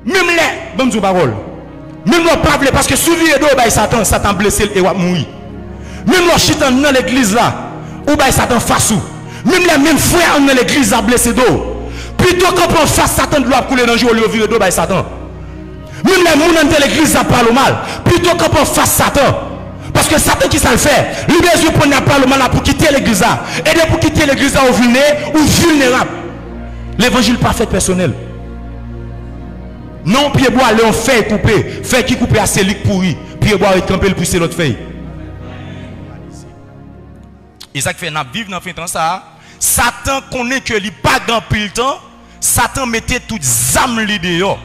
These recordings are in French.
Même les, bon Dieu parole. Même les pas parce que suivi et bah Satan, Satan blessé et va mourir. Même les chitan dans l'église là, ou bah Satan face ou. Même les mêmes frères dans l'église là blessé d'eau. Plutôt qu'on prend face Satan de l'eau couler dans le jour, au virer d'eau bah Satan. Même les gens dans l'église ça parle mal. Plutôt qu'on prend face Satan. Parce que Satan qui ça le fait, lui besoin prendre la parole mal pour quitter l'église là. Et pour quitter l'église là ou vulnérable. L'évangile parfait personnel. Non, pied bois, on fait couper. Fait qui couper à celui pourri. Pied bois et camper le pousser l'autre feuille. Et ça qui fait, nous vivons dans le temps ça. Satan connaît que il pas grand pile temps. Satan mettait toutes âmes dehors.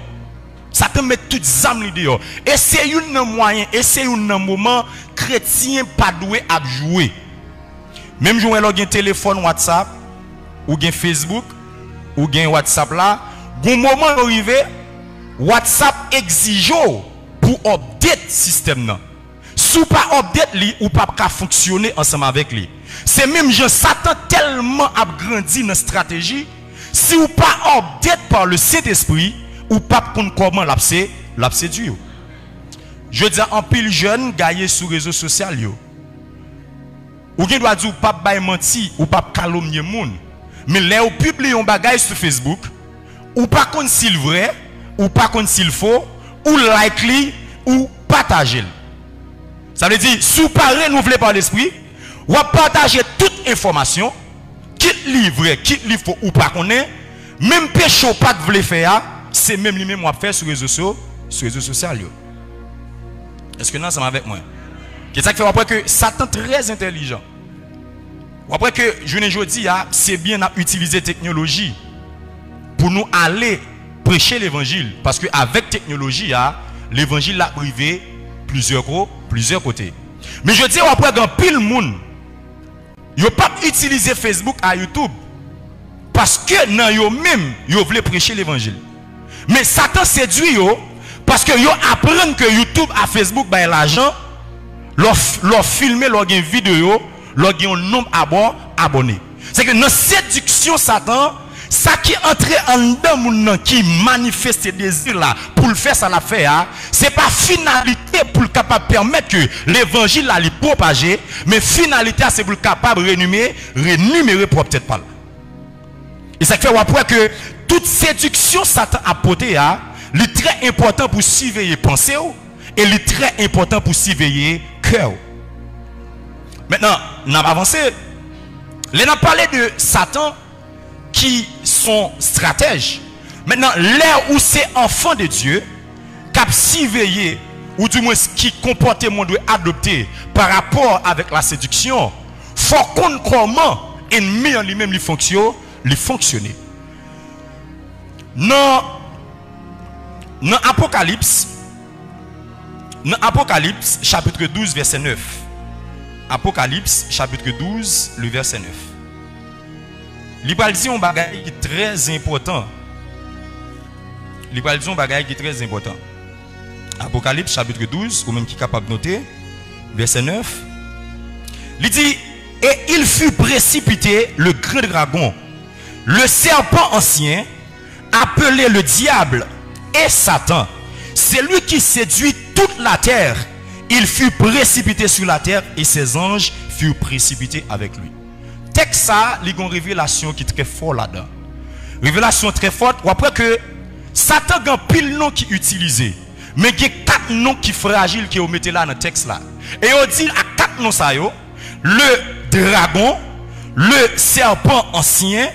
Satan met toutes âmes dehors. Et c'est un moyen, et c'est un moment chrétien pas doué à jouer. Même jouer là, un téléphone WhatsApp, ou un Facebook, ou un WhatsApp là, un moment arrivé, WhatsApp exige pour update le système là. Si vous pas update lui ou pas fonctionner ensemble avec lui. C'est même Jean Satan tellement a grandi dans la stratégie. Si vous pas update par le Saint-Esprit, ou pas comment l'a séduit. Je dis en pile jeune gaillé sur les réseaux sociaux. Ou qui doit dire pas bailler menti ou pas calomnier monde. Mais là où publie un bagage sur Facebook, ou pas qu'on s'il vrai, ou pas qu'on s'il faux, ou like li, ou partager. Ça veut dire, si vous pas renouvelé par l'esprit, ou partager toute information, quitte livre, quitte livre faux ou pas qu'on est, même péché ou pas que vous voulez faire, c'est même lui-même qu'on faire sur les réseaux sociaux. Est-ce que non, ça va avec moi? C'est ça qui fait après que Satan très intelligent. Après que je ne dis, c'est bien d'utiliser la technologie pour nous aller prêcher l'évangile. Parce qu'avec la technologie, l'évangile l'a privé plusieurs côtés. Mais je dis après que pile monde, il ne pas utiliser Facebook à YouTube. Parce que non, yo même, yo voulait prêcher l'évangile. Mais Satan séduit yo parce que yo apprennent que YouTube à Facebook bah l'argent, leur filmer leur gain vidéo, leur gain nombre abonnés. C'est que dans séduction Satan, ça qui entre en dedans moun qui manifeste ses désirs là pour le faire ça la faire, c'est pas finalité pour le capable permettre que l'évangile là li propager, mais finalité c'est pour le capable rémunérer propre tête pas. Et ça fait après que toute séduction Satan a porté, est très important pour surveiller pensée et est très important pour surveiller cœur. Maintenant, on a avancé. On a parlé de Satan qui sont stratèges. Maintenant, l'ère où c'est enfant de Dieu, qui surveiller ou du moins qui comportement doit adopter par rapport avec la séduction, faut qu'on comment ennemi en lui-même lui fonctionner. Dans Apocalypse chapitre 12 verset 9. Apocalypse chapitre 12 le verset 9. Il va dire un bagage qui est très important. Apocalypse chapitre 12 ou même qui est capable de noter verset 9. Il dit et il fut précipité le grand dragon, le serpent ancien, appelé le diable et Satan. C'est lui qui séduit toute la terre. Il fut précipité sur la terre et ses anges furent précipités avec lui. Texte ça, il y a une révélation qui est très forte là-dedans. Révélation très forte. Après que Satan a pile nom qui utilisé, mais il y a 4 noms qui fragiles qui ont mis là dans le texte là. Et on dit à 4 noms ça yo, le dragon, le serpent ancien,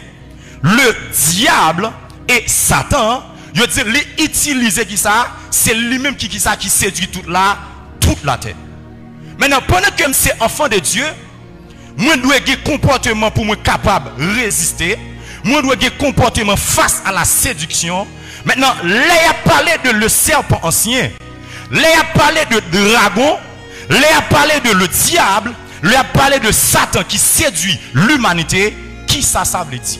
le diable et Satan. Je dis les utiliser qui ça, c'est lui-même qui séduit toute la terre. Maintenant pendant que c'est enfant de Dieu, moi dois avoir un comportement pour moi capable de résister, moi dois avoir un comportement face à la séduction. Maintenant, là il a parlé de le serpent ancien, là il a parlé de dragon, là il a parlé de le diable, là il a parlé de Satan qui séduit l'humanité. Qui ça veut dire?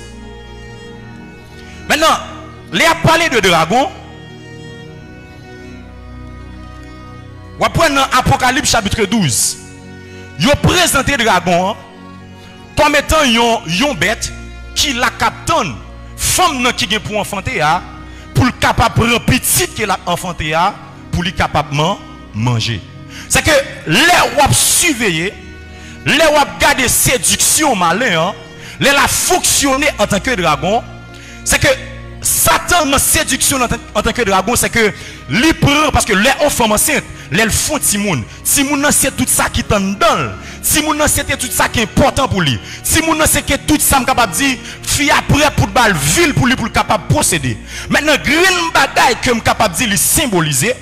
Maintenant, là il a parlé de dragon. On va prendre Apocalypse chapitre 12. Il a présenté le dragon comme étant une bête qui la captonne, femme qui est pour enfanter, pour le capable prendre petit que l'a enfanté pour lui capable manger. C'est que les wap surveiller, les wap garder séduction malin, les la fonctionner en tant que dragon, c'est que Satan dans séduction en tant que dragon, c'est que lui prend parce que les enfants enceintes, les font Timoun. Timoun c'est tout ça qui t'en donne. Timoun c'est tout ça qui est important pour lui. Timoun c'est que tout ça capable de dire fille après pour balle ville pour lui pour capable procéder. Maintenant green bagaille que me capable de dire symboliser,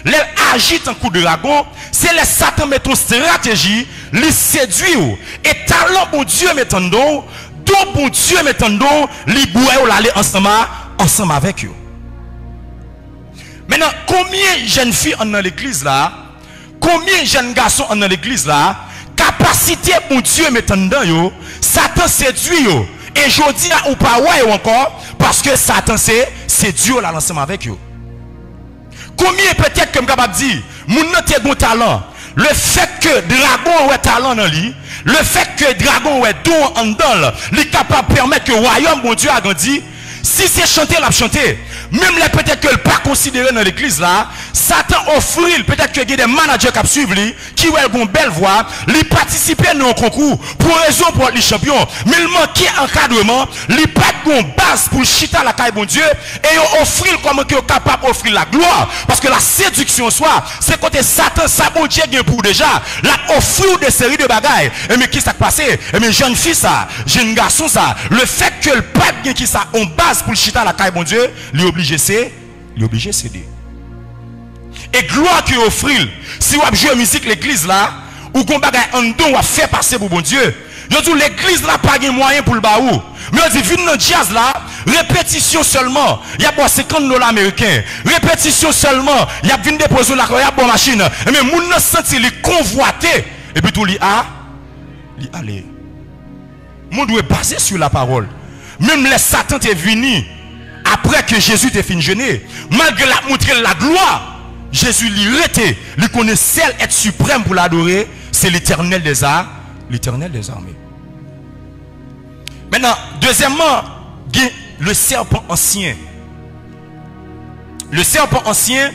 les agite en coup de dragon, c'est les Satan met une stratégie, les séduire et talent bon Dieu mettant don, don bon Dieu mettant don, les bouer aller ensemble avec eux. Maintenant, combien de jeunes filles dans l'église là, combien de jeunes garçons dans l'église là, capacité pour Dieu mettant dedans, Satan séduit yo. Et je dis ou pas ouais encore, parce que Satan c'est Dieu là ensemble avec eux. Combien peut-être que je capable de dire, mon te bon talent, le fait que dragon ouais talent dans lui, le fait que dragon ouais don en dedans, il est capable de permettre que le royaume bon Dieu a grandi. Si c'est chanter, la chanter. Même les peut-être que le pas considéré dans l'église là, Satan offre, peut-être que il y a des managers qui suivent lui, qui ont une belle voix, lui participer dans un concours pour raison pour les champions. Mais il manque encadrement, lui pas de base pour chita la caille bon Dieu et offrir comme que capable d'offrir la gloire. Parce que la séduction soit, c'est côté Satan, ça bon Dieu gagne pour déjà, la offrir des séries de bagailles. Et mais qui s'est passé? Et mais jeune fille ça, jeune garçon ça, le fait que le pape gagne qui ça en base pour le chita la caille bon Dieu, lui obligé céder. Et gloire qui offre, si vous jouez musique l'église là, ou qu'on bagaille en don ou faire passer pour bon Dieu, yo dit l'église là pas de moyen pour le baou. Mais on dit vinn dans jazz là, répétition seulement, il y a bon 50 $ américains. Répétition seulement, il y a vinn déposer la il y a bon machine. Et mais moun nan senti li convoiter et puis tout li aller. Moun doit baser sur la parole. Même les Satan est venu après que Jésus t'ait fini jeûner, malgré la montrer la gloire, Jésus lui était, lui connaît celle être suprême pour l'adorer, c'est l'Éternel des armées. L'Éternel des armées. Maintenant, deuxièmement, le serpent ancien. Le serpent ancien,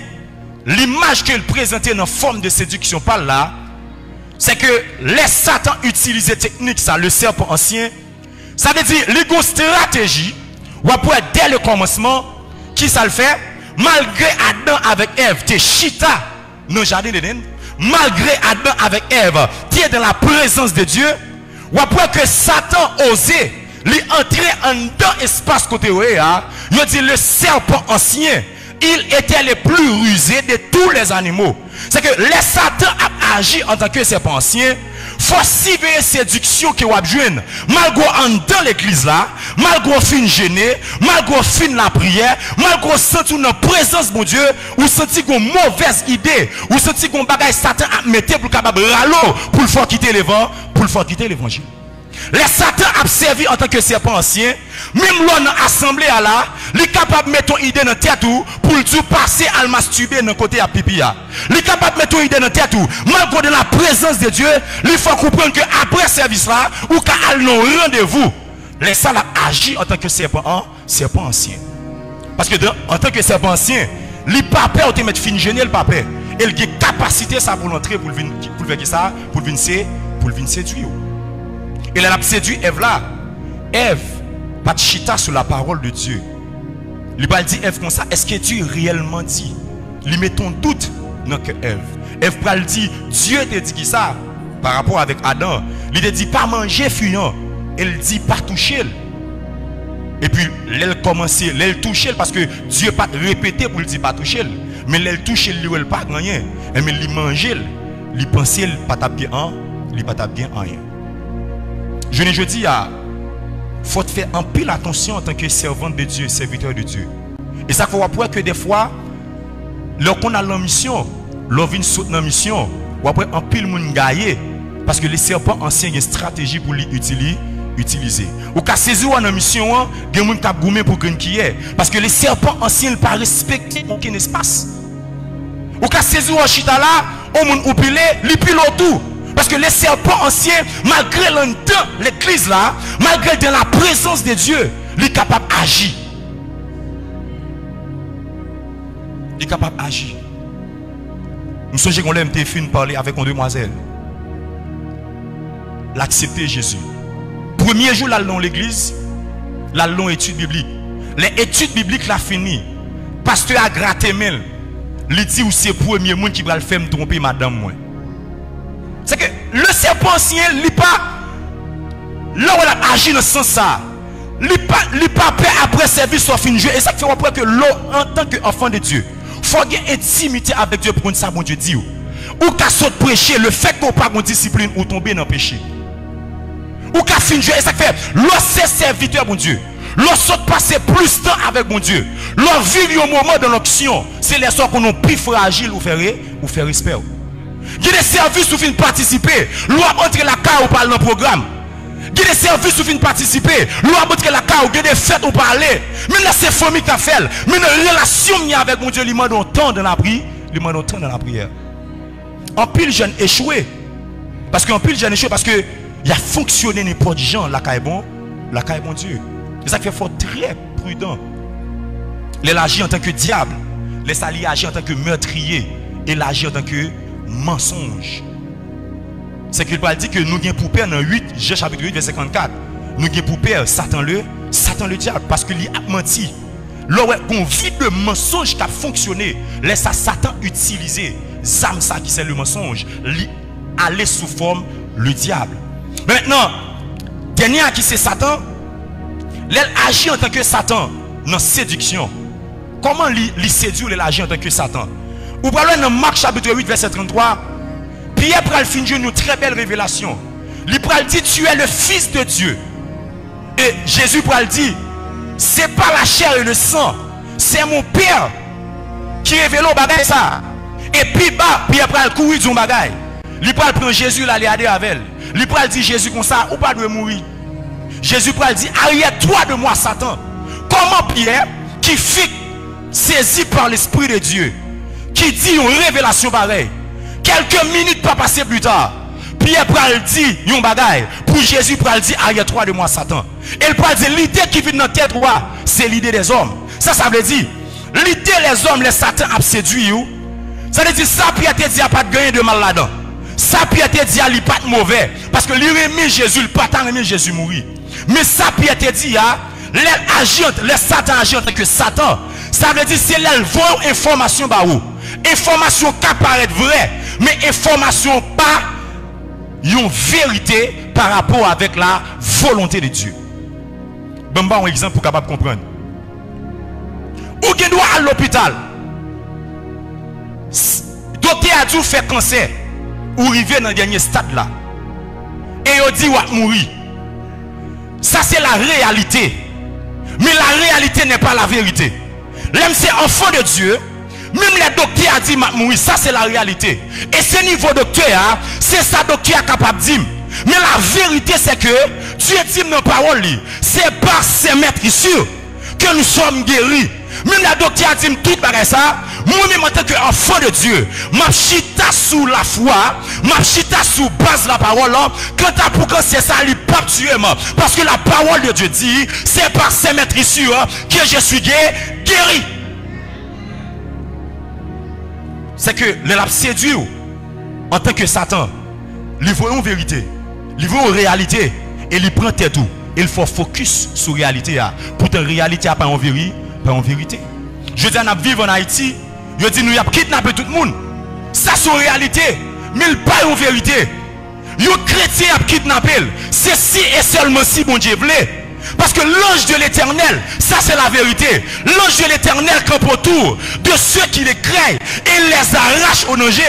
l'image qu'il présentait dans forme de séduction par là, c'est que les Satan utilisaient technique ça, le serpent ancien. Ça veut dire, les grosses stratégies, ou après dès le commencement, qui ça le fait? Malgré Adam avec Ève, tu es chita dans le jardin d'Éden. Malgré Adam avec Ève, tu es dans la présence de Dieu. Ou après que Satan osait lui entrer en dans l'espace côté où il dit le serpent ancien, il était le plus rusé de tous les animaux. C'est que les Satan a agi en tant que serpent ancien. Faut surveiller séduction que vous avez malgré en dans l'église là, malgré fin gêné, malgré fin la prière, malgré senti dans présence de Dieu, ou senti une mauvaise idée, ou senti qu'on bagaille Satan a mettre pour capable râler pour le faire quitter l'évangile. Les Satan a servi en tant que serpent ancien, même là dans l'assemblée là, il est capable de mettre une idée dans la tête pour le dire passer à le masturber dans le côté à pipi. Il est capable de mettre une idée dans la tête, malgré la présence de Dieu, il faut comprendre qu'après service là, ou qu'à un rendez-vous, les salles agissent en tant que serpent ancien. Parce que en tant que serpent ancien, il n'est pas peur de mettre fin gêner le papa. Il a capacité ça pour l'entrer, pour venir ça, pour venir séduire. Et elle a séduit Ève là. Ève, pas de chita sur la parole de Dieu. Il va dire Ève comme ça, est-ce que Dieu réellement dit? Il met ton doute dans que Ève. Ève va le dire, Dieu te dit qui ça par rapport avec Adam. Il te dit pas manger fuyant. Elle dit pas toucher. Et puis, elle commence, elle touche parce que Dieu pas répété pour le dire pas toucher. Mais elle touche, elle pas rien. Mais elle mange, elle pense, elle pas bien rien. Je ne dis à faut faire un pile attention en tant que servant de Dieu, serviteur de Dieu. Et ça faut voir que des fois, lorsqu'on a la mission, lorsqu'on vient sauter dans la mission, ou après un pile moun gaillé, parce que les serpents anciens ont une stratégie pour les utiliser. Ou qu'à saisir dans la mission, il y a des gens qui ont goumé pour gagner qui est. Parce que les serpents anciens ne pas respecter aucun espace. Ou qu'à saisir en chita là, on moun ou pilé, li pilote tout. Parce que les serpents anciens, malgré l'entend, l'église là, malgré dans la présence de Dieu, il est capable d'agir. Il est capable d'agir. Je me souviens qu'on l'aime fin parler avec une demoiselle. L'accepter Jésus. Premier jour, là, dans l'église, là, dans l'étude biblique. Les études bibliques, là, fini. Pasteur a gratté mail. Il dit, ou c'est le premier monde qui va le faire me tromper, madame, moi. C'est que le serpent ancien, il n'est pas. Là où il a agi dans ce sens, ça. Il n'est pas prêt après service sur fin de jeu. Et ça fait après que l'eau, en tant qu'enfant de Dieu, il faut qu'il y ait intimité avec Dieu pour que ça, bon Dieu dit. Ou qu'à sauter prêcher, le fait qu'on pas de discipline ou tomber dans le péché. Ou qu'à fin de jeu, et ça fait, l'eau c'est serviteur, bon Dieu. L'on saute passer plus de temps avec mon Dieu. L'on vit un moment de l'action. C'est les soirs qu'on est plus fragile ou faire respect. Il y a des services où vous participer. L'on entre la carte ou parle dans le programme. Il y a des services où vous participer. L'on entre la carte ou il y a des fêtes ou parler. Mais là c'est famille qui a fait. Mais une relation avec mon Dieu, il m'a donné temps dans la prière. Il m'a donné temps dans la prière. En pile jeune échoué. Parce qu'en pile jeune échoué parce que il a fonctionné n'importe gens. La caille bon Dieu. C'est ça qui fait faut très prudent. Les agir en tant que diable. Les alliés agir en tant que meurtrier. Et l'agir en tant que mensonge. C'est qu'il va dire que nous avons pour père dans 8, Jean chapitre 8, verset 54. Nous avons pour père Satan le diable. Parce qu'il a menti. Lorsqu'on vit de mensonge qui a fonctionné, laisse Satan utiliser l'âme ça qui c'est le mensonge. Aller sous forme le diable. Maintenant, dernier qui c'est Satan. Elle agit en tant que Satan dans la séduction. Comment il séduit, elle agit en tant que Satan? Ou parlez dans Marc chapitre 8, verset 33. Pierre pral finir une très belle révélation. Il pral dit, tu es le Fils de Dieu. Et Jésus pral dit, c'est pas la chair et le sang, c'est mon Père qui révèle au bagage ça. Et puis bah, Pierre pral courir du bagage. Il pral prendre Jésus là, aller avec elle. Il pral dit Jésus comme ça, ou pas de mourir. Jésus pral dit, arrête-toi de moi, Satan. Comment Pierre, qui fit saisi par l'Esprit de Dieu, qui dit une révélation pareille, quelques minutes pas passer plus tard, Pierre pral dit une bagaille, pour Jésus pral dit, arrête-toi de moi, Satan. Et pral dit, l'idée qui vit dans notre tête, c'est l'idée des hommes. Ça veut dire, l'idée des hommes, les Satan a séduit. Ça veut dire, ça Pierre te dit, il n'y a pas de gain de mal là-dedans. Ça Pierre te dit, il n'y a pas de mauvais. Parce que l'irrémi Jésus, le patin remis Jésus mourir. Mais ça, Pierre te dit, les Satan agit en tant que Satan. Ça veut dire c'est l'envoi information bah où. Information qui paraît vraie, mais information pas une vérité par rapport avec la volonté de Dieu. Bon, un exemple pour capable comprendre. Ou qui doit à l'hôpital. Docteur a dû faire cancer. Ou arriver dans le dernier stade là. Et il dit ou mourir. Ça c'est la réalité. Mais la réalité n'est pas la vérité. L'homme c'est enfant de Dieu. Même les docteurs a dit mourir. Ça c'est la réalité. Et ce niveau docteur, c'est ça docteur capable de dire. Mais la vérité c'est que Dieu dit dans la parole, c'est par ses maîtres sûrs que nous sommes guéris. Même la docteur a dit tout pareil ça. Moi-même en tant qu'enfant de Dieu, ma chita sous la foi, ma chita sous base la parole, quand t'as pour que c'est ça, il pas tuer parce que la parole de Dieu dit, c'est par ses maîtres sûrs que je suis guéri. C'est que le l'a séduit en tant que Satan, il voit une vérité, il voit une réalité, et il prend tête tout. Il faut focus sur la réalité. Pourtant, la réalité n'est pas en vérité. Je dis, on vivre en Haïti, je dis, nous avons kidnappé tout le monde. Ça, c'est une réalité. Mais il pas en vérité. Les chrétiens ont kidnappé. C'est si et seulement si bon Dieu voulait. Parce que l'ange de l'éternel, ça c'est la vérité. L'ange de l'éternel campe autour de ceux qui les craignent et les arrache au danger.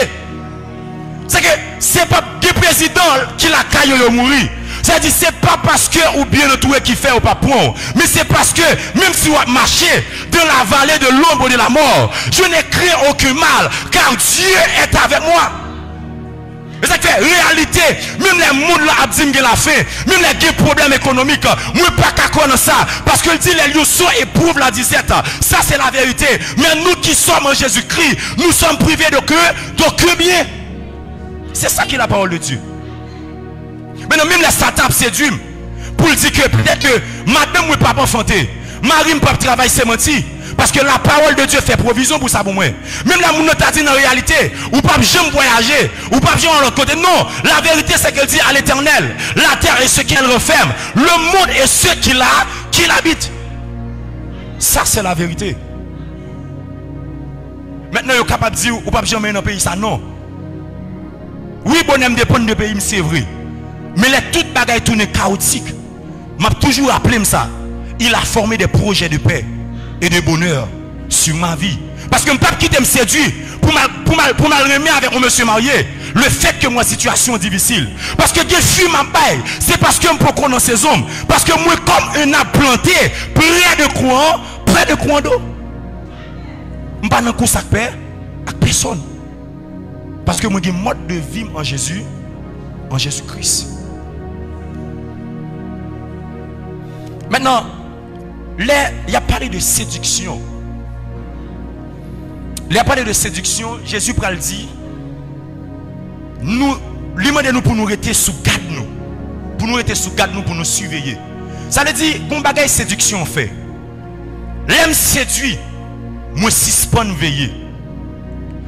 C'est que c'est pas le président qui l'a caillé de mourir. C'est-à-dire c'est pas parce que ou bien le tout qui fait ou pas point, mais c'est parce que même si on marche dans la vallée de l'ombre de la mort, je n'ai craint aucun mal car Dieu est avec moi. C'est ça qui fait réalité, même les mondes là abdim la fin, même les problèmes économiques, moi pas qu'à connaître ça parce que dit les lieux sont éprouvent la 17. Ça c'est la vérité. Mais nous qui sommes en Jésus-Christ, nous sommes privés d'aucun bien. C'est ça qui est la parole de Dieu. Maintenant, même les Satan séduit pour dire que peut-être que madame ne peut pas enfanter, Marie ne peut pas travailler, c'est menti. Parce que la parole de Dieu fait provision pour ça pour moi. Même la moun t'a dit en réalité, ou pas jamais voyager, ou pas jamais l'autre côté. Non, la vérité c'est qu'elle dit à l'Éternel, la terre et ce qu'elle referme, le monde et ceux qui l'habitent. Ça c'est la vérité. Maintenant, vous êtes capable de dire, ou pas jamais dans le pays, ça non. Oui, bonhomme dépend de pays, c'est vrai. Mais les toutes bagailles tournent chaotiques. M'a toujours rappelé ça. Il a formé des projets de paix et de bonheur sur ma vie. Parce que je ne peux pas quitter me séduire pour mal remettre avec un monsieur marié. Le fait que moi situation difficile. Parce que Dieu fuit ma baille. C'est parce que je peux connaître ces hommes. Parce que moi comme un arbre planté près de courant d'eau. Je ne peux pas dans ça avec personne. Parce que moi j'ai un mode de vie en Jésus-Christ. Maintenant, il y a parlé de séduction. Il y a parlé de séduction. Jésus pral dit, nous, lui demande nous pour nous rester sous garde nous. Pour nous rester sous garde nous, pour nous surveiller. Ça veut dire, qu'on bagaille séduction fait. L'aime séduit, moi suspend veiller.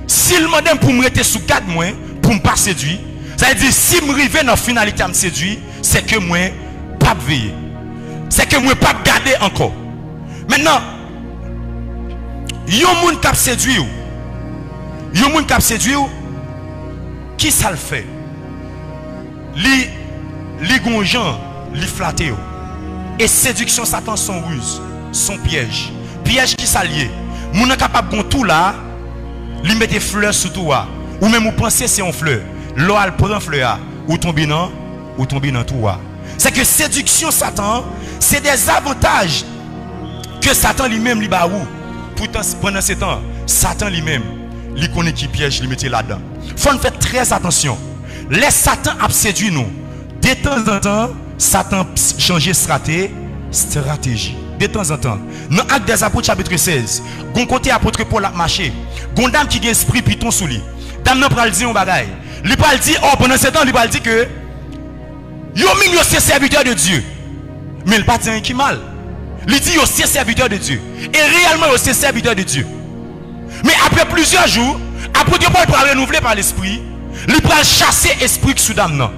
S'il demande pour me rester sous garde moi, pour ne pas séduire, ça veut dire, si je arrive dans la finalité à me séduire, c'est que moi, pas veiller. C'est que moi pas garder encore. Maintenant, yon moun k'ap séduit ou. Yon moun k'ap séduit ou. Qui ça le fait? Li gonjan, li flatte ou. Et séduction Satan son ruse, son piège. Piège qui s'allie. Moun nan capable gon tout là, li mette fleur sous tout là. Ou même ou penser c'est une fleur. L'eau elle prend fleur ou tombe dans tout là. C'est que séduction Satan, c'est des avantages que Satan lui-même lui ba ou. Pourtant pendant ce temps, Satan lui-même, il connaît qui piège, il mettait là-dedans. Faut faire très attention. Les Satan a séduit nous. De temps en temps, Satan change stratégie. De temps en temps. Dans Actes des Apôtres chapitre 16, gon côté apôtre Paul a marché. Gon dame qui a esprit piton sous lui. Dame nan pral dire un bagay. Il pral dire oh pendant ce temps, il pral dire que yo même yo c'est serviteur de Dieu. Mais il pas dire qui mal. Il dit yo c'est serviteur de Dieu. Et réellement yo c'est serviteur de Dieu. Mais après plusieurs jours, apôtre Paul pral renouveler par l'esprit, il pral chasser esprit sous dame nan.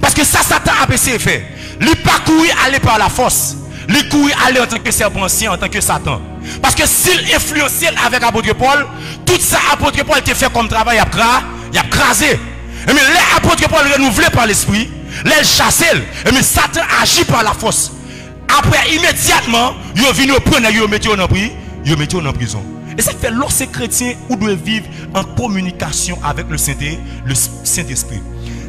Parce que ça Satan a essayé de faire. Il pas courir aller par la force. Il courir aller en tant que serpent ancien, en tant que Satan. Parce que s'il influençait avec apôtre Paul, tout ça apôtre Paul te fait comme travail, il a crasé. Mais les apôtres Paul renouvelé par l'esprit, les chassé, mais Satan agit par la force. Après immédiatement, il vient prendre et il met en prison. Et ça fait lorsque chrétien ou doit vivre en communication avec le Saint-Esprit.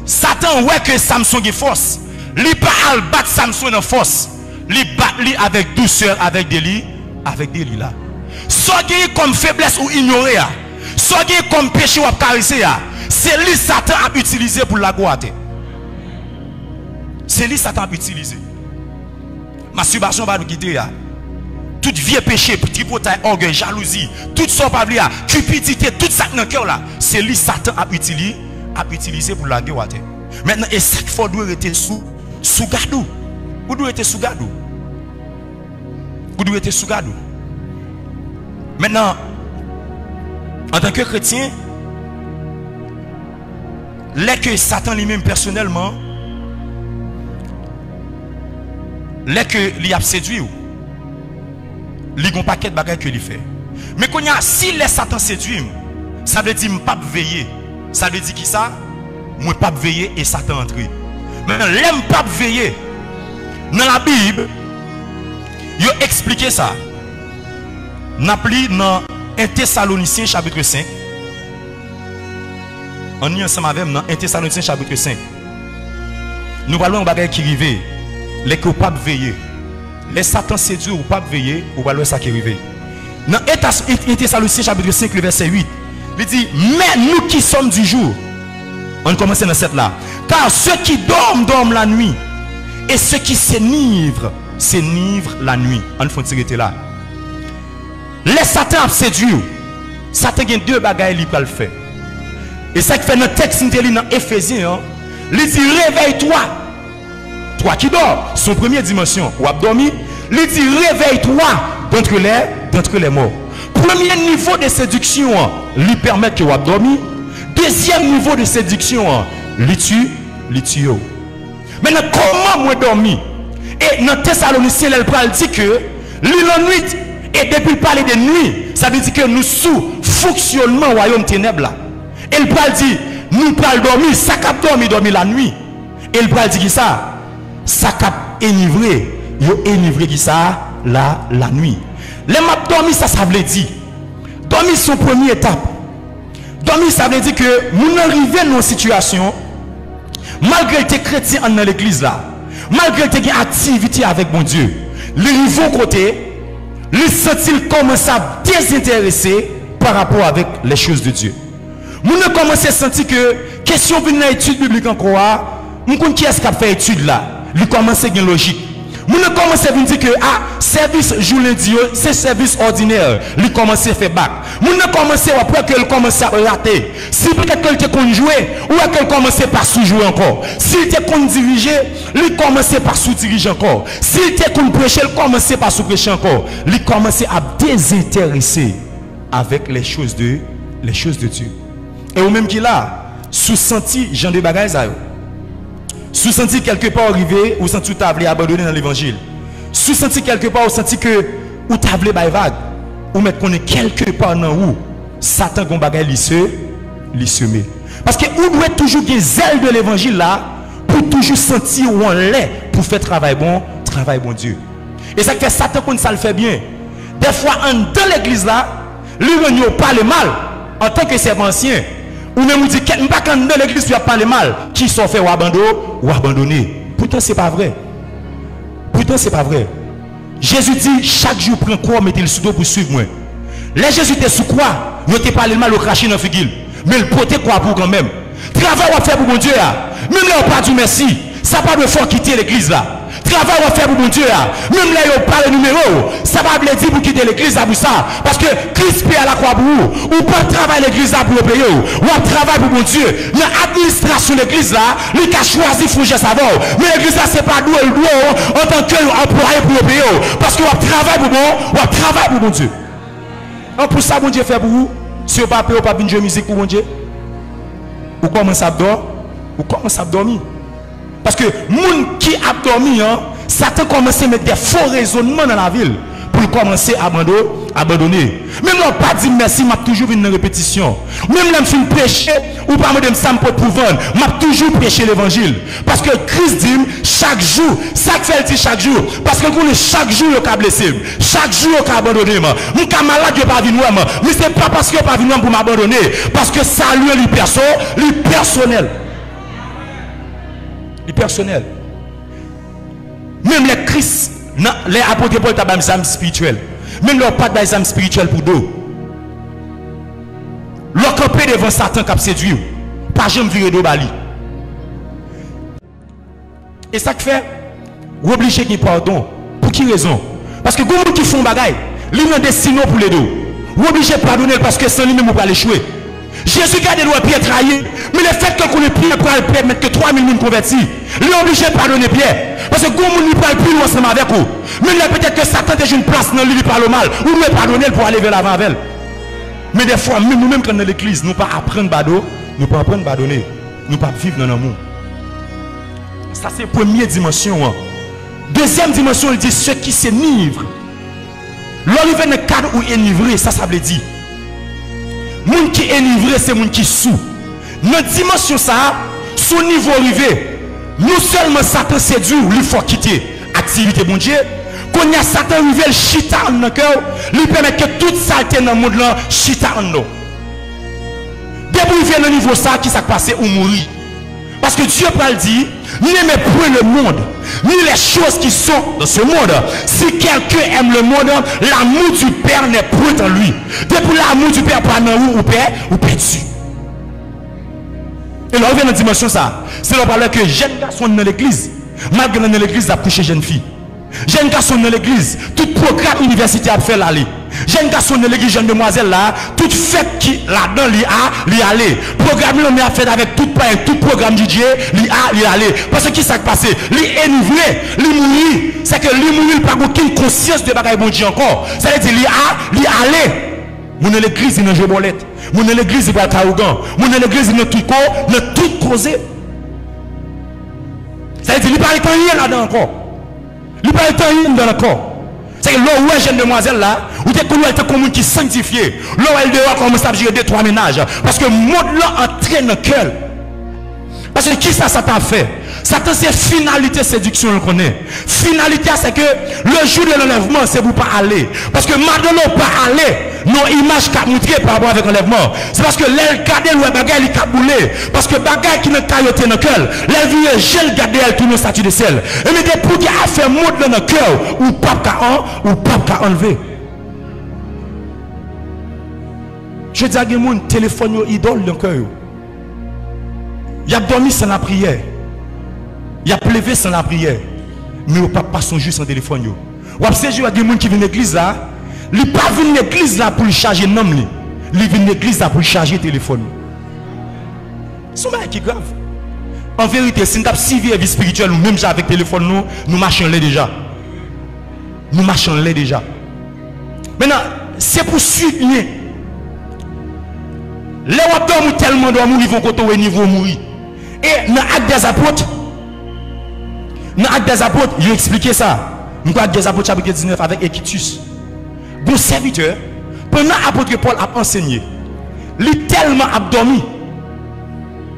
Satan ouais que Samson a force. Il pas al battre Samson en force. Il bat lui avec douceur, avec délit là. Soit comme faiblesse ou ignorer, soit comme péché ou caresser, c'est lui Satan a utilisé pour la goûter. C'est lui Satan a utilisé. Masturbation va nous quitter. Tout vieux péché, tripotage, orgueil, jalousie, tout ça pas lié, cupidité, tout ça dans le cœur là, c'est lui Satan a utilisé pour la goûter. Maintenant, et ça qu'il faut doit être sous garde. Vous devez être sous garde. Vous devez être sous garde. Maintenant, en tant que chrétien, les que Satan lui-même personnellement, les que lui a séduit, il y a un paquet de bagages que lui fait. Mais quand si les Satan séduit, ça veut dire pas veiller. Ça veut dire qui ça? Moi pas veiller et Satan entrer. Maintenant, l'aime pas veiller. Dans la Bible, il a expliqué ça. N'appli dans 1 Thessaloniciens chapitre 5. On y ensemble avec dans 1 Thessaloniciens chapitre 5. Nous parlons de bagages qui arrivent. Les que pas veiller. Les Satan séduit ou pas veiller, ou parlons ça qui arrive. Dans 1 Thessaloniciens chapitre 5 le verset 8, il dit mais nous qui sommes du jour. On commence dans cette là. Car ceux qui dorment la nuit. Et ceux qui s'enivrent la nuit. On faut tirer là. Les Satan a séduit. Satan a deux bagages qu'il peut le faire. Et ça qui fait notre texte dans Éphésiens, il dit réveille-toi. Toi qui dors, son première dimension, ou a dormi, il dit réveille-toi d'entre les morts. Premier niveau de séduction, lui permet que vous dormir. Deuxième niveau de séduction, lui tue. Maintenant, comment moi dormir? Et dans Thessaloniciens, elle parle dit que la nuit, et depuis parler de nuit, ça veut dire que nous sous fonctionnement royaume ténèbres là. Elle parle dit, nous parlons dormir, ça cap dormir la nuit. Elle parle dit qui ça? Ça cap enivré, yo enivré qui ça la nuit. Les map dormir ça veut dire dormir son première étape. Dormir ça veut dire que nous arrivons dans une situation malgré que tu es chrétien dans l'église là, malgré que tu as activité avec mon Dieu, les rivaux côté, les sentent commencent à désintéresser par rapport avec les choses de Dieu. Nous ne commençons à sentir que question de l'étude biblique encore, nous qui est-ce qui a fait étude là, lui commence à une logique. Nous ne commençons à dire que service jour lundi, c'est service ordinaire, lui commence à faire bac. Nous ne commençons après qu'elle commence à rater. Si peut-être qu'elle te compte jouer, ou qu'elle commence par sous-jouer encore. S'il te compte diriger, lui commence par sous-diriger encore. S'il te compte prêcher, elle commence par sous-prêcher encore. Lui commence à désintéresser avec les choses de Dieu. Et ou même qu'il a sous-senti Jean de bagages à eux. Sous-senti quelque part arrivé, ou senti que tu as abandonné dans l'évangile. Sous-senti quelque part, ou senti que ou tu as vague. Ou mettre qu'on est quelque part dans où Satan gon bagay li semer. Parce que ou doit toujours des zèle de l'évangile là pour toujours sentir où on l'est pour faire travail bon Dieu. Et ça fait Satan qu'on ça le fait bien. Des fois dans l'église là, lui on parle mal en tant que servant ancien. Ou même vous dit que pas quand dans l'église tu as parlé mal, qui sont fait ou abandonner. Pourtant c'est pas vrai. Jésus dit chaque jour prend quoi mettez le sous dos pour suivre moi. Les Jésus était sous quoi? Il était parlé mal au cracher dans figure. Mais le poté quoi pour quand même. Travail à faire pour mon Dieu là. Même là on pas du merci. Ça pas de fois quitter l'église là. Travail à faire pour mon Dieu là. Même là on parle numéro. Ça va me dire pour quitter l'église là pour ça. Parce que Christ paye à la croix pour vous. Ou pas travailler l'église là pour payer. Ou travail pour mon Dieu. L'administration de l'église là, lui qui a choisi Fouger Savon. Mais l'église là c'est pas d'où elle doit en tant qu'employé pour payer. Parce que on travaille pour mon Dieu. Donc pour ça, mon Dieu fait pour vous. Si vous ne pouvez pas venir jouer musique pour mon Dieu, vous commencez à dormir. Parce que les gens qui a dormi, Satan commence à mettre des faux raisonnements dans la ville pour commencer à abandonner. Même là, pas dire merci, m'a toujours une répétition. Même là, je suis prêché, ou pas me dire ça pour vendre, m'a toujours prêché l'évangile. Parce que Christ dit chaque jour, ça fait dit chaque jour. Parce que chaque jour, il a blessé. Chaque jour, il a abandonné. Mon camarade, il n'est pas venu. Mais ce n'est pas parce qu'il n'est pas venu pour m'abandonner. Parce que ça, lui, personnel. Personnel. Même les Christ, les apôtres Paul ont des âmes spirituelles. Même leur pas des âmes spirituelles pour deux. Leur camper devant Satan qui a séduit. Pas jamais virer de bali. Et ça fait, vous obligez qu'il pardon. Pour qui raison? Parce que les gens qui font bagaille, ils ont des signaux pour les deux. Vous obligez de pardonner parce que sans lui-même, vous ne pouvez pas l'échouer. Jésus garde le Pierre trahi. Mais le fait que le Pierre prend le Pierre, mettre que 3000 personnes convertis, il est obligé de pardonner Pierre. Parce que comme on ne parle plus ensemble avec vous. Mais peut-être que Satan a une place dans lui, il parle mal. Ou nous pardonner pour aller vers l'avant avec elle. Mais des fois, même nous-mêmes quand dans l'église, nous ne pas apprendre à nous ne pas apprendre à pardonner. Nous ne pas vivre dans l'amour. Ça c'est la première dimension. Deuxième dimension, il dit ceux qui s'enivrent. L'arrivée dans le cadre où enivré, ça veut dire. Moun qui est enivré, c'est moun qui sous. Notre dimension ça, son niveau arrivé, non seulement Satan séduit, il faut quitter activité bon Dieu. Quand il y a Satan arrivé, le chita dans le cœur, lui permet que toute saleté dans le monde là, chita en nous. Depuis qu'il vient au niveau ça, qui s'est passé ou mourir. Parce que Dieu peut le dire, n'aimez point le monde, ni les choses qui sont dans ce monde. Si quelqu'un aime le monde, l'amour du Père n'est point en lui. Depuis l'amour du Père pas dans vous, ou perdu. Et là, on vient dans la dimension ça. C'est là parler que jeunes garçons dans l'église, malgré dans l'église, a couché jeune fille. Jeunes garçons dans l'église, tout programme universitaire a fait l'aller. Jeune garçon de l'église, jeune demoiselle là, toute fête qui là-dedans, li aller. Programme là, a fait avec tout programme DJ, li aller. Parce que qui s'est passé? Li énivelé, li mourir. C'est que li mourir pas aucune conscience de bagaille bon Dieu encore. Ça veut dire li aller. Mon l'église il jeu bolette. Mon l'église il pas arrogant. Mon l'église il tricot, ne tout causé. Ça veut dire il pas rien là-dedans encore. Il pas rien dans le corps. C'est que l'eau ouais jeune demoiselle là, ou t'es comme elle comme qui sanctifié. L'eau elle doit commencer à gérer 2-3 ménages parce que monde là entraîne le cœur. Parce que qui ça t'a fait? Satan c'est finalité séduction on connaît. Finalité c'est que le jour de l'enlèvement c'est pour pas aller. Parce que maintenant pas aller, nos images qu'a montré par rapport avec l'enlèvement. C'est parce que l'aile garder le bagage il caboulé. Parce que bagage qui ne cailloté dans le cœur, la vie est gel garder elle tout le statut de sel. Et mais des pour qui a fait monte dans le cœur ou pas qu'à enlever. Je dis à des gens téléphone yo idole dans le cœur. Il a dormi sans la prière. Il a plevé sans la prière. Mais il pas son juste sans téléphone. Ou après, il y a des gens qui viennent à l'église là. Il ne pas venir à l'église là pour charger nom. Il vient à l'église là pour charger le téléphone. C'est un qui grave. En vérité, si nous avons suivi la vie spirituelle, même avec le téléphone, nous marchons là déjà. Nous marchons là déjà. Maintenant, c'est pour suivre. Les gens tellement doivent mourir, ils vont côté au niveau mourir. Et dans l'acte des apôtres, il a expliqué ça. Dans l'acte des apôtres, chapitre 19, avec Equitus. Bon serviteur, pendant l'apôtre Paul a enseigné, il a tellement dormi,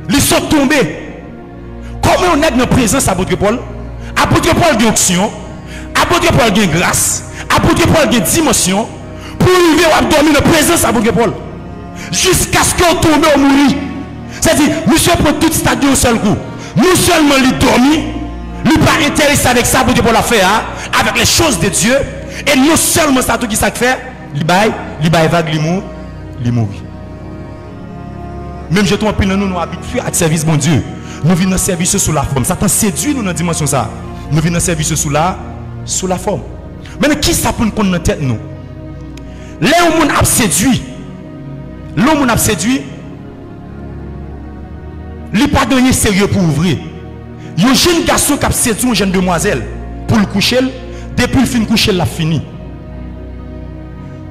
ils sont tombés. Comment on est dans la présence de l'apôtre Paul? Apôtre Paul a une onction, apôtre Paul a une grâce, apôtre Paul a une dimension, pour arriver à dormir dans la présence de l'apôtre Paul. Jusqu'à ce qu'on tombe au mourir. C'est-à-dire, monsieur prend tout stade au seul coup. Non seulement il dormit, il n'est pas intéressé avec ça pour la faire, avec les choses de Dieu. Et non seulement ça tout qui ça fait, il baille vague, il mourit. Même je trouve que nous habitués à service bon Dieu. Nous venons service sous la forme. Satan séduit nous dans la dimension ça. Nous venons service sous la forme. Maintenant, qui ça pour nous connaître dans tête nous? Là où on a séduit, l'homme a séduit, il n'a pas donné sérieux pour ouvrir. Il y a un jeune garçon qui a séduit une jeune demoiselle pour le coucher, depuis le fin de coucher, il a fini.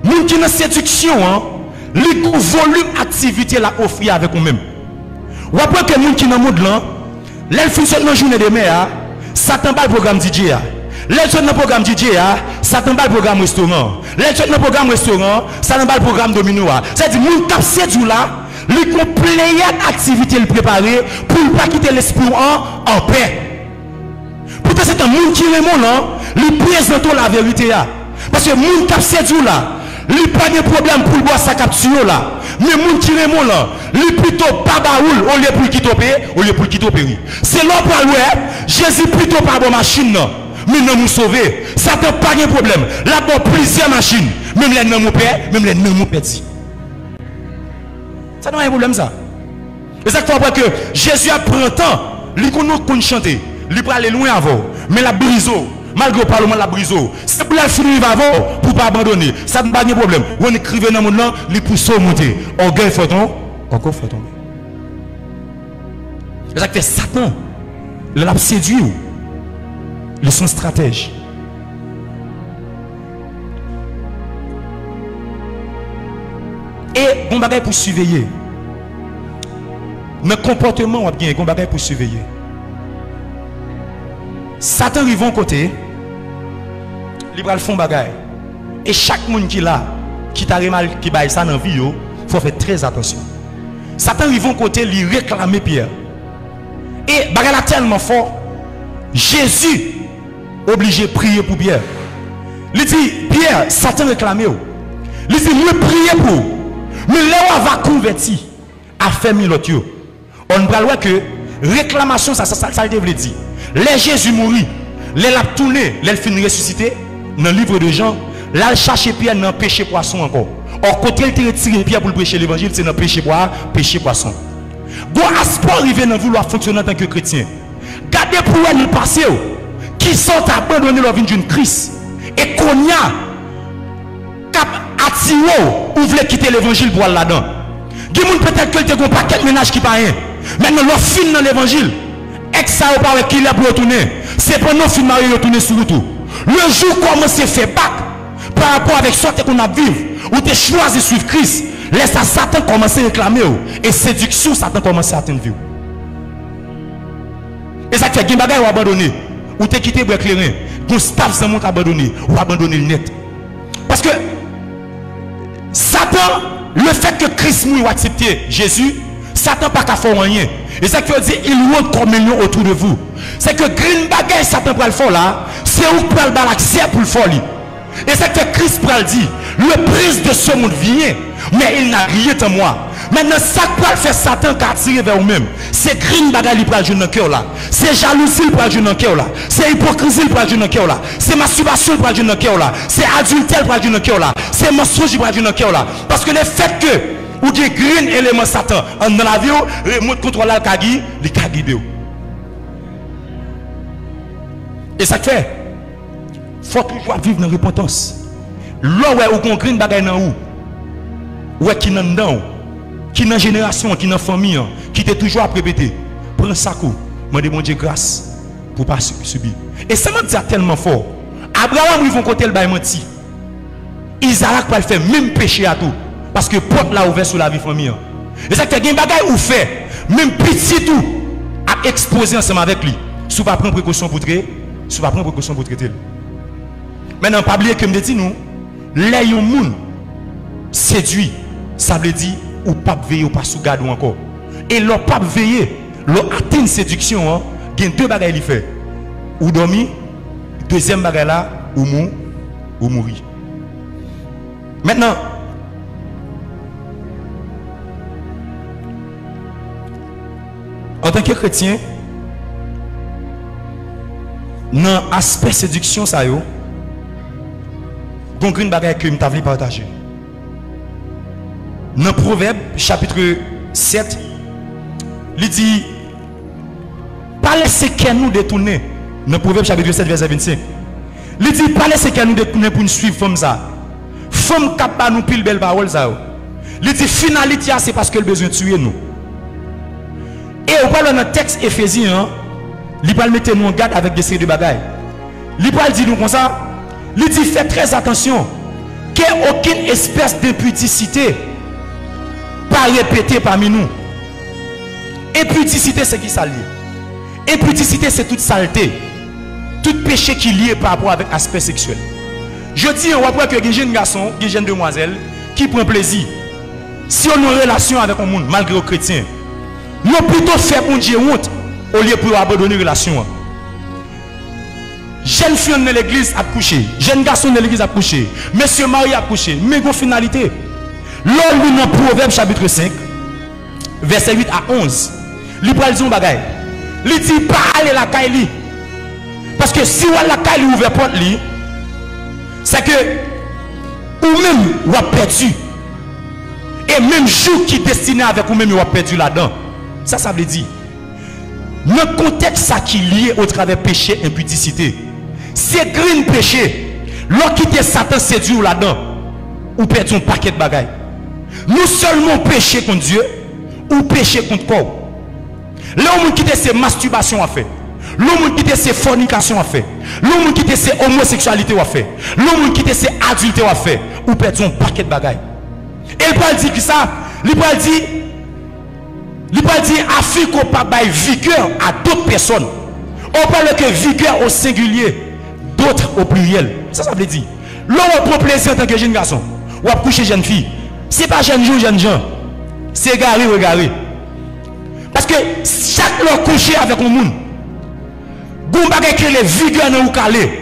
Les gens qui ont séduction, le volume d'activité l'a offert avec eux-mêmes. Ou après que les gens qui ont dans le monde là, les fonctionnent dans la journée de mer, Satan bat le programme DJ. Les gens dans le programme DJ, Satan bat le programme restaurant. Les gens dans le programme restaurant, Satan bat le programme domino. C'est-à-dire, les gens qui ont séduit là, les complètes activités préparées pour ne pas quitter l'esprit en paix. Pourtant, c'est un monde qui est mon là, il présente la vérité. Parce que le monde qui a séduit là, il n'y a pas de problème pour boire sa capture là. Mais le monde qui est mon là, il plutôt pas baoul au lieu pour quitter au lieu pour quitter péri. C'est là pour aller, Jésus plutôt pas bonne machine non. Mais non nous sauver. Ça n'a pas de problème. Là pour plusieurs machines, même les non père, même les non petit. Ça n'a pas de problème ça. C'est ça qu'il faut voir que Jésus a pris un temps, il connaît chanter, il peut aller loin avant, mais la brise. Malgré le parlement la brise, c'est pour la finir avant, pour ne pas abandonner. Ça n'a pas de problème. On écrivait dans le monde là, les poussons monter. Orgueil faut tomber. Encore faut tomber. C'est ça que fait Satan. Il a séduit. Il est son stratège. Et bon bagage pour surveiller. Nos comportements ont bien bon bagage pour surveiller. Satan arrive à côté, il va le fond bagaille. Et chaque monde qui là, qui t'a remarqué qui baille ça dans la vie, il faut faire très attention. Satan arrive à côté, il réclame Pierre. Et bagaille là tellement fort, Jésus obligé de prier pour Pierre. Il dit, Pierre, Satan réclame. Il dit, moi prier pour. Mais là, on va convertir à faire l'autre. On va voir que réclamation, ça veut dire. Les Jésus mourit, les l'a tourné, les fin ressuscité dans le livre de Jean, là il cherche Pierre dans péché poisson encore. Or côté il retiré Pierre pour prêcher l'évangile, c'est dans péché poisson. Bon aspect arrivé dans vouloir fonctionner en tant que chrétien. Gardez pour elle le passé qui sont abandonnés leur vie d'une crise et qu'on y a cap parti ou voulez quitter l'évangile pour aller là-dedans. Il y a peut-être que tu as un paquet de ménage qui pas rien. Maintenant, l'on fin dans l'évangile. Ex ça ou pas qu'il est pour retourner. C'est pour nous fin de retourner sur tout. Le jour commence à faire bac par rapport avec ce qu'on a vécu, où tu as choisi de suivre Christ, laisse Satan commencer à réclamer. Et séduction, Satan commence à atteindre. Et ça fait qu'il y a des choses abandonné. Ou tu as quitté pour éclairer. Ton staff s'est abandonné. Ou abandonné le net. Parce que Satan, le fait que Christ mouille ou accepté Jésus, Satan pas qu'à faire rien. Et ça qui veut dire il rôde comme un lion autour de vous. C'est que green bagay Satan pour le faire là, c'est où pour le l'accès pour le faire. Et ça que Christ pour le dire, le prince de ce monde vient, mais il n'a rien en moi. Maintenant, ça pour le faire Satan qui attire vers vous-même. C'est green bagay pour le jouer dans le cœur là. C'est jalousie pour le jouer dans le cœur là. C'est hypocrisie pour le jouer dans le cœur là. C'est masturbation pour le jouer dans le cœur là. C'est adultère pour le jouer dans le cœur là. C'est mensonge pour le jouer dans le cœur là. Parce que le fait que ou des green éléments Satan dans la vie, remote contrôle la kagi, les kagi de. Et ça fait, faut toujours vivre dans la repentance. Là où on green bagay dans où, où qui dans dedans, qui dans génération, qui dans famille, qui t'est toujours à répéter. Prends ça coup, demandez mon Dieu grâce pour pas subir. Et ça m'a dit tellement fort. Abraham ils vont côté le bail menti. Isaac va le faire même péché à tout. Parce que porte là ouvert sur la vie famille. Et ça fait des bagages ou fait, même petit tout, à exposer ensemble avec lui. Si vous pas prendre précaution pour traiter, si vous pas prendre précaution pour traiter. Maintenant, pas oublier que me dit nous, les gens séduit, ça veut dire ou pas veiller ou pas sous garde ou encore. Et leur pas veiller, leur atteint séduction, il y a deux bagages il fait. Ou dormir, deuxième bagage là, ou mourir. Maintenant, en tant que chrétien, dans l'aspect séduction, ça y est, donc une bagaille que je t'avais partagé. Dans Proverbe, chapitre 7, il dit, pas laisser qu'elle nous détourner. Dans Proverbe, chapitre 7, verset 25. Il dit, pas laisser qu'elle nous détourner pour nous suivre femme ça. Femme qui pas nous pile belle parole ça. Il dit, finalité, c'est parce qu'elle a besoin de tuer nous. Et on parle dans le texte Éphésiens, il parle mettre nous en garde avec des séries de bagailles. Il parle dire nous comme ça, il dit faites très attention, qu'il n'y ait aucune espèce d'impudicité pas répétée parmi nous. Impudicité c'est qui ça lié? Impudicité c'est toute saleté, tout péché qui est lié par rapport avec l'aspect sexuel. Je dis on va voir que il y a des jeunes garçons, des jeunes demoiselles qui prennent plaisir. Si on a une relation avec un monde malgré les chrétiens, nous plutôt faire mon Dieu honte au lieu pour abandonner la relation. Jeune fille dans l'église a couché, jeune garçon dans l'église a couché, monsieur mari a couché, mais une finalité. L'homme dans Proverbe chapitre 5, verset 8 à 11, il parle de bagaille. Il dit pas aller la caille. Parce que si on la caille ouvert porte li, c'est que ou même ou a perdu. Et même jour qui est destiné avec ou même ou a perdu là-dedans. Ça veut dire, le contexte ça qui est lié au travers péché, impudicité. C'est green péché. Lorsqu'il quitte Satan séduit là-dedans, ou perd un paquet de bagailles. Nous seulement péché contre Dieu, ou péché contre corps. L'homme qui quitte ses masturbations à faire. L'homme qui quitte ses fornications à faire. L'homme qui quitte ses homosexualités à faire. L'homme qui quitte ses adultères à faire. Ou perd un paquet de bagailles. Et il peut dire que ça, il peut dire, afin qu'on pas bail vigueur à d'autres personnes. On parle que vigueur au singulier, d'autres au pluriel. Ça veut dire. L'homme prend plaisir en tant que jeune garçon. Ou à coucher jeune fille. Ce n'est pas jeune jour, jeune gens. C'est garé ou garé. Parce que chaque leur coucher avec un monde, vous avez que les vigueurs dans vous calé.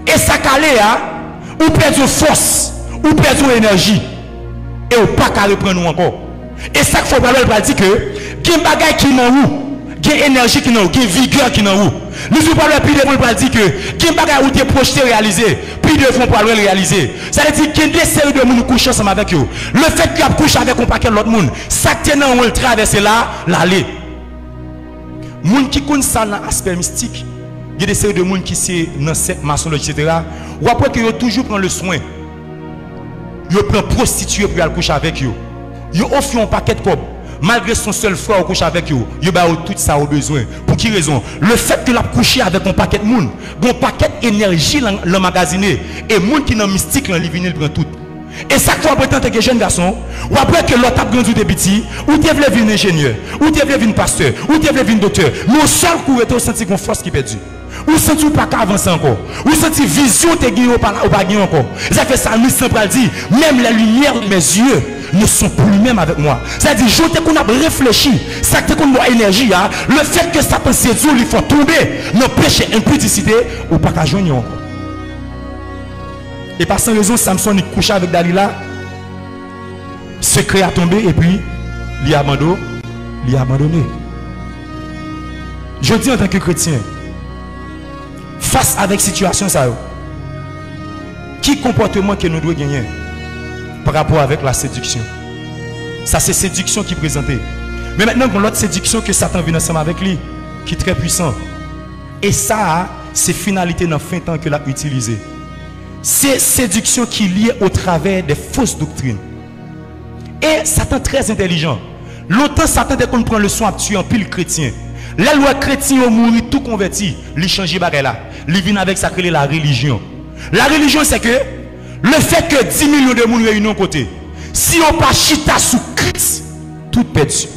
Et ça calé, ou perdre force, ou perdre énergie. Et ou pas qu'à reprendre encore. Et ça qu'il faut parler, il dire que, il y a des bagages qui n'ont où, il y a une énergie qui n'ont où, il y a une vigueur qui n'ont où. Nous ne parlons plus de monde pour dire que, il y a des bagages où tu es projeté, réalisé, puis de fonds pour le réaliser. Ça veut dire qu'il y a des séries de monde qui couchent ensemble avec eux. Le fait qu'il y a couché avec un paquet de l'autre monde, ça tient dans le traverser là, l'aller. Les gens qui connaissent ça dans l'aspect mystique, il y a des séries de monde qui sont dans cette maçonnerie, etc. Ou après qu'ils ont toujours pris le soin Yo prend prostituée pour aller coucher avec yo. Yo offre un paquet de cob. Malgré son seul frère couche avec yo, yo ba tout ça au besoin. Pour qui raison? Le fait que l'a couché avec un paquet de monde, un paquet d'énergie dans magasiné et monde qui dans mystique là, li vient prend tout. Et ça qu'on prétend que jeune garçon, ou après que l'autre a grandi de petit, ou tu veux devenir ingénieur, ou tu veux devenir pasteur, ou tu veux devenir docteur, mais au seul coup tu senti qu'on force qui perdu. Ou senti pas qu'avancer encore. Ou senti vision te gagner ou pas gagner encore. Ça fait ça nous simple dit, même la lumière de mes yeux ne sont plus même avec moi. C'est-à-dire, je qu'on a réfléchi, ça que qu'on a énergie, hein, le fait que Satan séduit, il faut tomber dans le péché, impudicité, ou pas qu'à joindre encore. Et par sans raison, Samson il couche avec Dalila, secret a tombé et puis il a abandonné. Je dis en tant que chrétien, face avec situation ça, qui comportement que nous devons gagner par rapport avec la séduction? Ça c'est séduction qui est présentée. Mais maintenant, l'autre séduction que Satan vient ensemble avec lui, qui est très puissant. Et ça, c'est finalité dans le fin temps que l'a utilisé. C'est séduction qui est liée au travers des fausses doctrines. Et Satan très intelligent. Longtemps, Satan, dès qu'on prend le soin de tuer un pile chrétien, la loi chrétienne au mourir tout converti, il change là. Il vient avec ça la religion. La religion, c'est que le fait que 10 millions de monde réunis à côté, si on pas chita sous Christ, tout perdu.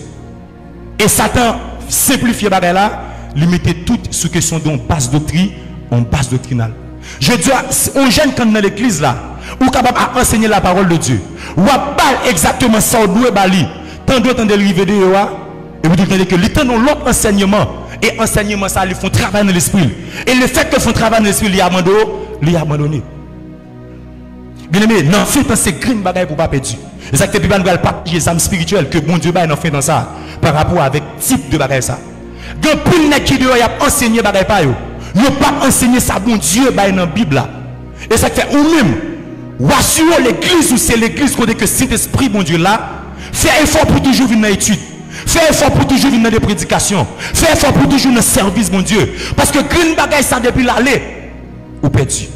Et Satan simplifie là, il mettait tout ce que sont dans base doctrine, en base doctrinale. Je dis, on jeune quand dans l'église là, ou capable d'enseigner la parole de Dieu, ou à parler exactement ça, ou doit bali, tant d'autres de l'arrivée de Yoa, et vous dites que l'état dans l'autre enseignement, et enseignement ça, ils font travail dans l'esprit. Et le fait qu'ils font travail dans l'esprit, ils abandonné. Bien aimé, non, fait c'est green bagaille pour pas perdre. Et ça que tu peux pas partager les âmes spirituelles que bon Dieu n'a fait dans ça, par rapport avec type de bagaille ça. Quand plus qui a enseigné bagaille pas yo. Nous pas enseigner ça bon Dieu dans la Bible là. Et ça fait ou même ou assurer l'église ou c'est l'église côté que cet esprit bon Dieu là, faire effort pour toujours venir dans l'étude. Faire effort pour toujours venir dans les prédications. Faire effort pour toujours dans le service mon Dieu. Parce que green bagaille ça depuis l'aller ou perdu.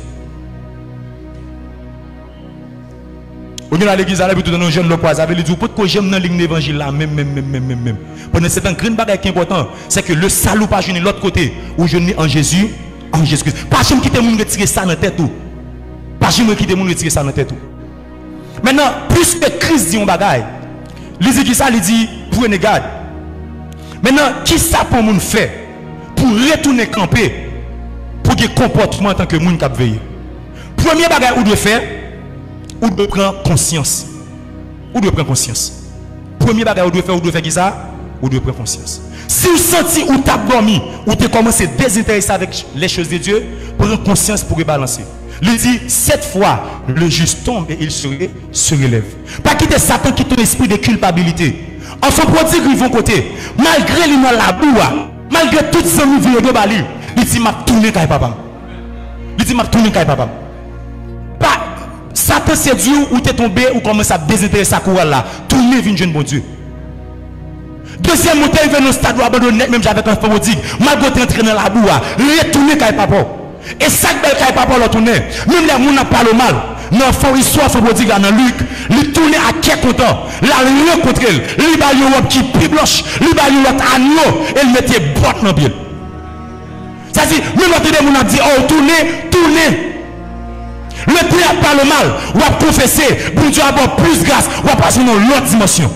On est à l'église à la tout dans nos jeunes locaux, ça veut dire pourquoi j'aime dans ligne d'évangile là même. Pendant c'est un grand bagage qui est important, c'est que le salut pas jeûner l'autre côté ou jeûner en Jésus, en Jésus-Christ. Pas jamais quitter monde retirer ça dans tête tout. Pas jamais quitter monde retirer ça dans tête tout. Maintenant, plus que Christ dit un bagage, il dit qui ça, il dit prenez garde. Maintenant, qui ça pour monde faire pour retourner camper pour des comportements en tant que monde qui a veillé. Premier bagage où doit faire ou de prendre conscience. Ou de prendre conscience. Premier bagage, ou de faire qui ça? Ou de prendre conscience. Si vous sentez ou tu as dormi, ou tu commencé à désintéresser avec les choses de Dieu, prends conscience pour rebalancer. Il dit, cette fois, le juste tombe et il se relève. Pas quitter Satan qui ton esprit de culpabilité. Enfin, pour dire qu'ils vont côté, malgré lui dans la boue, malgré toutes ces mouvements de Bali, il dit, m'a tourné quand papa. Il dit, m'a tourné quand papa. Satan c'est Dieu ou t'es tombé ou commence à désintéresser sa courant là. Tourner vers jeune bon Dieu. Deuxième montagne, il vient au stade où abandonner même avec un enfant dit, malgré t'entrer dans la boue, retourner quand papa. Et ça que belle quand papa l'a tourné. Même les gens n'ont pas le mal. L'enfant histoire son prodigue dans Luc, il tourne à qui content. Là il rencontre elle, il va y avoir qui plus blanche, il va y avoir agneau et il mettait botte dans pied. Ça dit même l'autre des gens a dit oh tournez. Le temps n'a pas le mal, ou à confesser, pour Dieu avoir plus grâce, ou à passer dans l'autre dimension.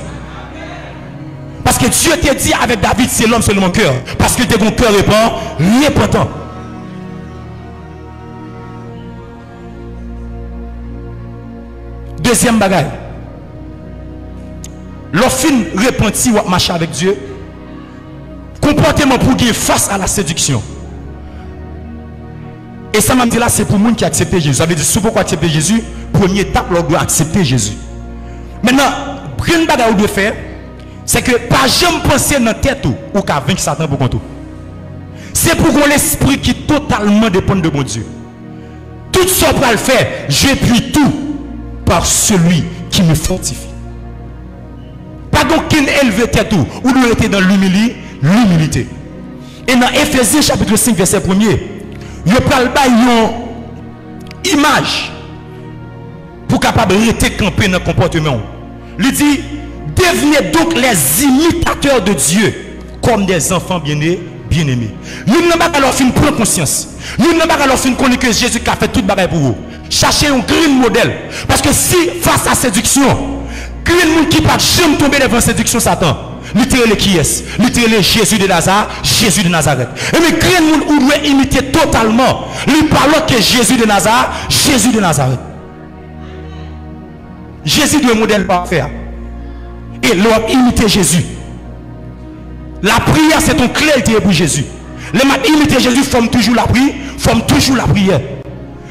Parce que Dieu t'a dit avec David, c'est l'homme selon mon cœur. Parce que t'es mon cœur repentant. Deuxième bagaille. L'offre repenti ou marcher avec Dieu, comportement pour gagner face à la séduction. Et ça m'a dit là, c'est pour les gens qui acceptent Jésus. Ça veut dire, si vous accepter Jésus, première étape, on doit accepter Jésus. Maintenant, une bagarre de faire, c'est que pas jamais penser dans la tête ou qu'à vaincre Satan pour compte. C'est pour qu'on l'esprit qui totalement dépend de mon Dieu. Tout ce qu'on va le faire, je puis tout par celui qui me fortifie. Pas donc qu'il élève tête ou nous était dans l'humilité. Et dans Ephésiens chapitre 5 verset 1er, il parle pas une image pour capable de rester campé dans le comportement. Il dit, devenez donc les imitateurs de Dieu comme des enfants bien-aimés. Nous n'avons pas alors fin prendre conscience. Nous n'avons pas alors fin connaître que Jésus a fait tout le bagage pour vous. Cherchez un grand modèle. Parce que si face à la séduction, grand monde qui ne peut jamais tomber devant la séduction Satan, littéralement qui est? Littéralement Jésus de Nazareth, Jésus de Nazareth. Et mais grand monde où doit imiter totalement. Lui parle que Jésus de Nazareth, Jésus de Nazareth. Jésus doit modèle parfait. Et l'homme imiter Jésus. La prière, c'est une clé pour Jésus. Les matin imiter Jésus, forme toujours la prière, forme toujours la prière.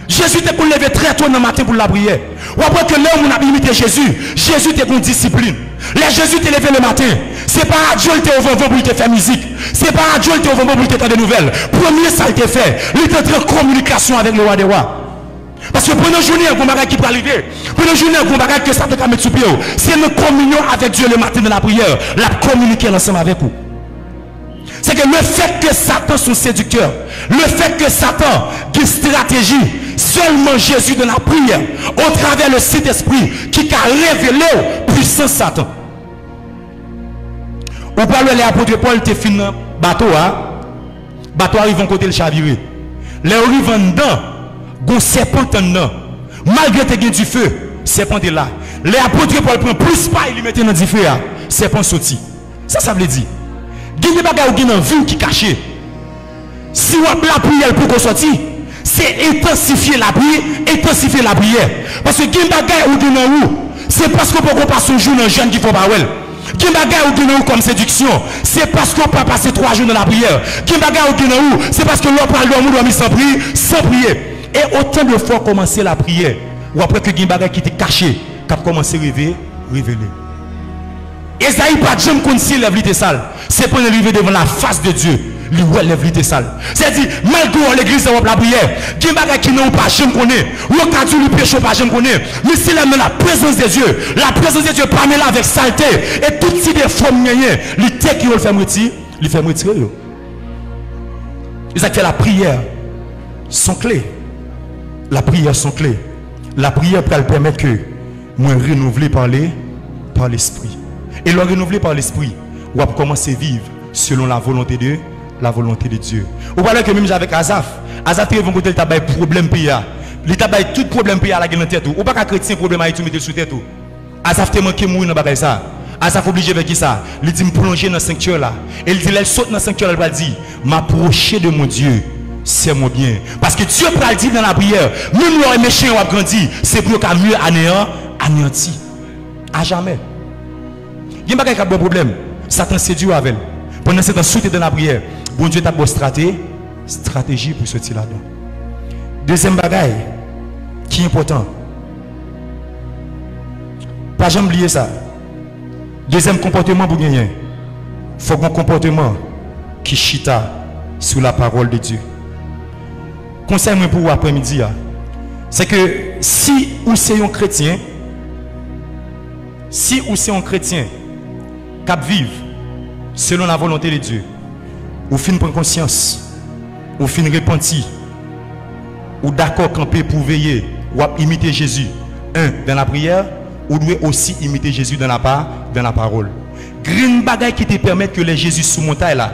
Jésus était pour lever très tôt dans le matin pour la prière. Ou après que l'homme a imité Jésus, Jésus était une discipline. Les Jésus t'est levé le matin. C'est pas à Dieu qui était au vent pour te faire musique. C'est pas à Dieu qui était au vent pour te faire des nouvelles. Premier, ça a été fait. Il était en communication avec le roi des rois. Parce que pendant la journée, il y a un bagage qui peut arriver. Pendant la journée, il y a un bagage que ça peut mettre sous pied. C'est une communion avec Dieu le matin de la prière. La communiquer ensemble avec vous. C'est que le fait que Satan soit séducteur, le fait que Satan ait une stratégie, seulement Jésus de la prière, au travers le Saint-Esprit, qui a révélé puissance Satan. Ou parle les apôtres Paul, te fin bateau, bateau arrive en côté le chaviré. Les arrivent en dedans, gon serpent en dedans. Malgré que tu as du feu, serpent est là. Les apôtres Paul prend plus pas, il mettent dans du feu, serpent sorti. Ça veut dire. Il y a des bagages qui sont dans qui cachés. Si on a la prière pour qu'on sorte, c'est intensifier la prière, intensifier la prière. Parce que il y a des bagages qui sont c'est parce qu'on peut passer un jour dans le jeûne qui faut pas well. Il y a des bagages qui sont comme séduction, c'est parce qu'on peut passer 3 jours dans la prière. Il y a des bagages qui sont c'est parce que l'on parle de l'homme sans prier, sans prier. Et autant de fois commencer la prière, ou après que il y a des bagages qui étaient cachés, qui ont commencé à révéler. Esaïe pas de jamais qu'on s'y lève l'ité sale. C'est pour arriver devant la face de Dieu. Lui ouais lève l'ité sale. C'est-à-dire, malgré l'église de la prière, il y a des bagages qui n'ont pas jamais connu. Ou quand tu lui péché pas jamais connu. Mais c'est là la présence de Dieu. La présence de Dieu pas là avec saleté. Et tout si des formes gagnées. Les têtes qui vont le faire retirer, il fait retirer. Ils ont fait la prière. Son clé. La prière son clé. La prière peut permettre que moi renouveler par l'esprit. Et le renouveler par l'esprit, on va commencer à vivre selon la volonté de Dieu. Vous voyez que même avec Azaf, Azaf il va côté il a problème pays. Il a tout problème pays à la tête ou pas chrétien problème à tout mettre sous tête tout. Azaf te manqué mourir dans bagay ça. Azaf obligé avec qui ça? Il dit me plonger dans le sanctuaire là. Et il dit elle saute dans le sanctuaire, elle va dire m'approcher de mon Dieu. C'est mon bien. Parce que Dieu peut le dire dans la prière, même les méchants ont grandi, c'est pour qu'à mieux anéanti. À jamais. Il y a un bon problème. Satan séduit avec elle. Pendant ce temps, souté dans la prière, bon Dieu t'a beau stratégie pour sortir là-dedans. Deuxième bagaille qui est important. Pas jamais oublier ça. Deuxième comportement pour gagner. Il faut un comportement qui chita sous la parole de Dieu. Conseil pour vous après-midi, c'est que si vous êtes un chrétien, qui vivent selon la volonté de Dieu, ou fin prendre conscience, ou fin repentir, ou d'accord camper pour veiller, ou imiter Jésus, dans la prière, ou doit aussi imiter Jésus dans la parole. Green bagaille qui te permet que les Jésus sous montagne là,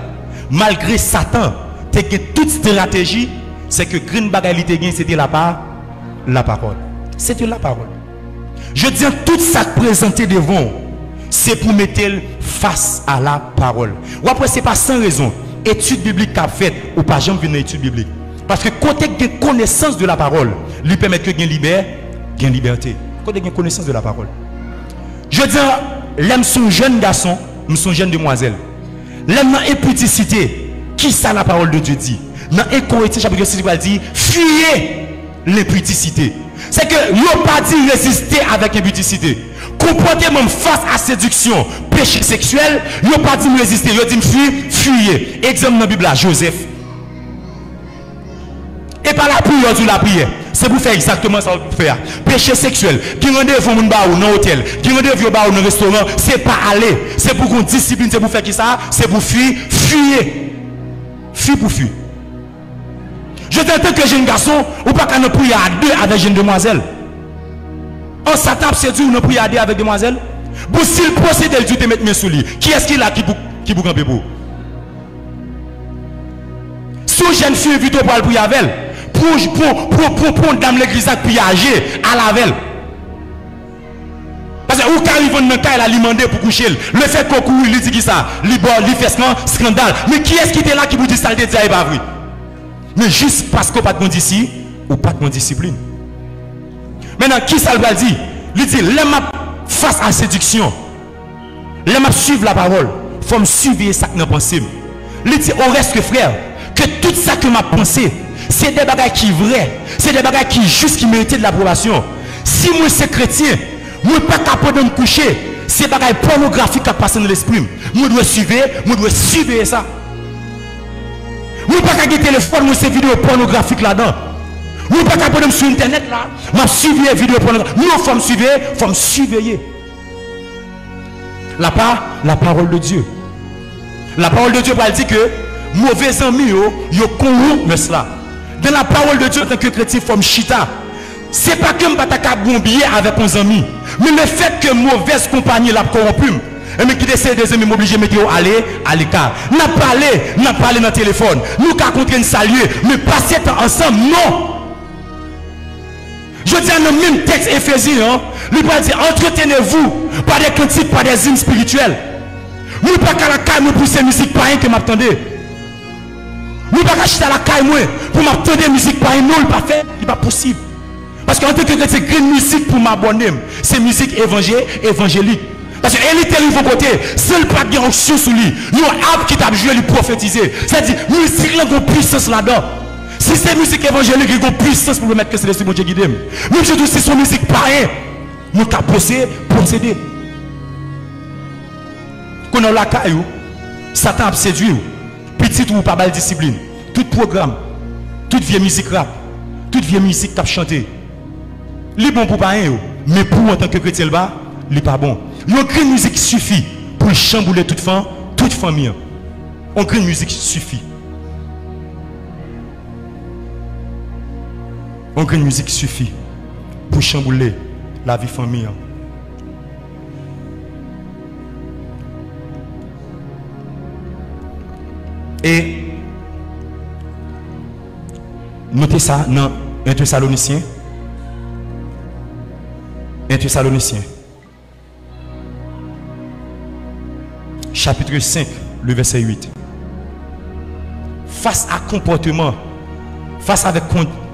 malgré Satan, tu as toute stratégie, c'est que green bagaille qui te c'était la parole. C'était la parole. Je dis tout ça présenté devant, c'est pour mettre face à la parole. Ou après, ce n'est pas sans raison. Étude biblique qu'a fait ou pas jamais venir étude biblique. Parce que côté de connaissance de la parole, lui permet que gain liberté. Côté de connaissance de la parole. Je dis, l'aime son jeune garçon, son jeune demoiselle. L'aime dans impudicité. Qui ça la parole de Dieu dit? Dans Corinthiens chapitre 6, il dit, fuyez l'impudicité. C'est que l'on pas dit résister avec impudicité. Comportement face à séduction, péché sexuel, l'on pas dit résister, l'on dit fuyez. Exemple dans la Bible, Joseph. Et par la prière, la prière. C'est pour faire exactement ça pour faire. Péché sexuel, qui rendez-vous dans l'hôtel, qui rendez-vous dans le restaurant, c'est pas aller. C'est pour qu'on discipline, c'est pour faire qui ça? C'est pour fuir, fuyez. Fuis pour fuir. Je dis en tant que jeune garçon, ou pas qu'à nous prier à deux avec jeune demoiselle. On Satan a séduit ou pour y aller avec demoiselle. Pour s'il procède, Dieu te mettre mes sous lui. Qui est-ce qui là qui vous campe pour? Si une jeune fille vite pour aller avec elle, pour une dame l'église qui âgée à la veille. Parce que où quand il va dans le cas, il a demandé pour coucher. Le fait qu'on court, il dit qui ça? Il fait scandale. Mais qui est-ce qui était là qui vous dit ça? Il dit pas vrai. Mais juste parce qu'on n'a pas de discipline ou pas de discipline. Maintenant, qui ça va dire? Il dit, face à la séduction, les m'a suivre la parole, il faut me suivre ça que nous pensons. Il dit, au reste que frère, que tout ça que m'a pensé, c'est des bagages qui sont vrais, c'est des bagages qui juste qui méritent de l'approbation. Si moi c'est chrétien, moi pas capable de me coucher, c'est des bagages pornographiques qui passent dans l'esprit. Moi dois suivre ça. Moi pas capable de téléphone, moi c'est vidéo pornographique là-dedans. Nous pas capable de sur internet là, m'a suivi les vidéos pornographiques. Nous faut me surveiller. La parole de Dieu. La parole de Dieu va dire que mauvais amis yo corrompent cela. Dans la parole de Dieu en tant que chrétien faut me chita. C'est pas que me pas ta bombier avec mes amis, mais le fait que mauvaise compagnie la corrompu. Et mais qui décide des amis m'obliger mettre aller à l'écart. N'a parlé dans le téléphone. Nous qu'à contre une saluer, mais passer ensemble non. Je dis dans le même texte Éphésiens, il va dire entretenez-vous par des cantiques, par des hymnes spirituels. Nous pas qu'à la caille pour ces musiques païennes que m'attendez. Nous pas qu'à la caille pour m'attendre musique païenne, non, il pas fait, il pas possible. Parce qu'en tant que chrétien, c'est une musique pour m'abonner, c'est musique évangélique. Parce que l'élite est de côté, seul pas de onction sur lui. Il y a un arbre qui t'a joué, lui prophétiser. C'est-à-dire, musique a une puissance là-dedans. Si c'est musique évangélique, il y a une puissance pour mettre que c'est l'esprit de Dieu qui aime. Même si c'est son musique pareille, nous avons procédé. Quand on a la caillou, Satan a séduit. Petit ou pas mal discipline. Tout programme, toute vieille musique rap, toute vieille musique qu'a chanté. Il est bon pour pas rien, mais pour en tant que chrétien, il n'est pas bon. Une musique suffit pour chambouler toute famille. Une musique suffit. Une musique suffit pour chambouler la vie famille. Et notez ça dans 1 Thessaloniciens. 1 Thessaloniciens. Chapitre 5, le verset 8. Face à comportement, face avec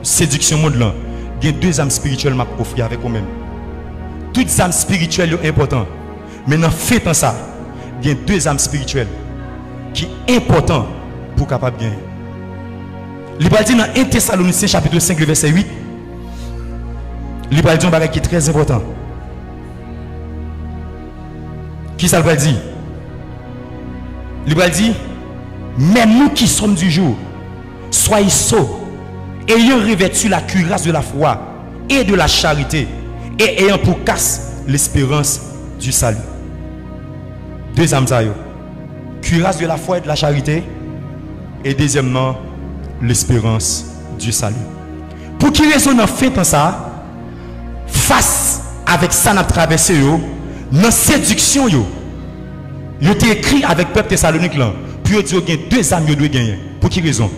séduction monde là, il y a deux âmes spirituelles m'a offert avec vous-même. Toutes âmes spirituelles sont importantes. Mais dans fait en ça, il y a deux âmes spirituelles qui sont importantes pour capable de gagner. Il va dire dans 1 Thessaloniciens chapitre 5, le verset 8. Il va dire un bagage qui est très important. Qui ça va dire? Il va dire, mais nous qui sommes du jour, soyez sots, ayant revêtu la cuirasse de la foi et de la charité, et ayant pour casse l'espérance du salut. Deux âmes, cuirasse de la foi et de la charité, et deuxièmement, l'espérance du salut. Pour qui raison on fait dans ça, face avec ça, nous traversé, dans la séduction, il était écrit avec le peuple Thessalonique là. Puis il y a deux âmes qui doivent gagner. Pour quelle raison?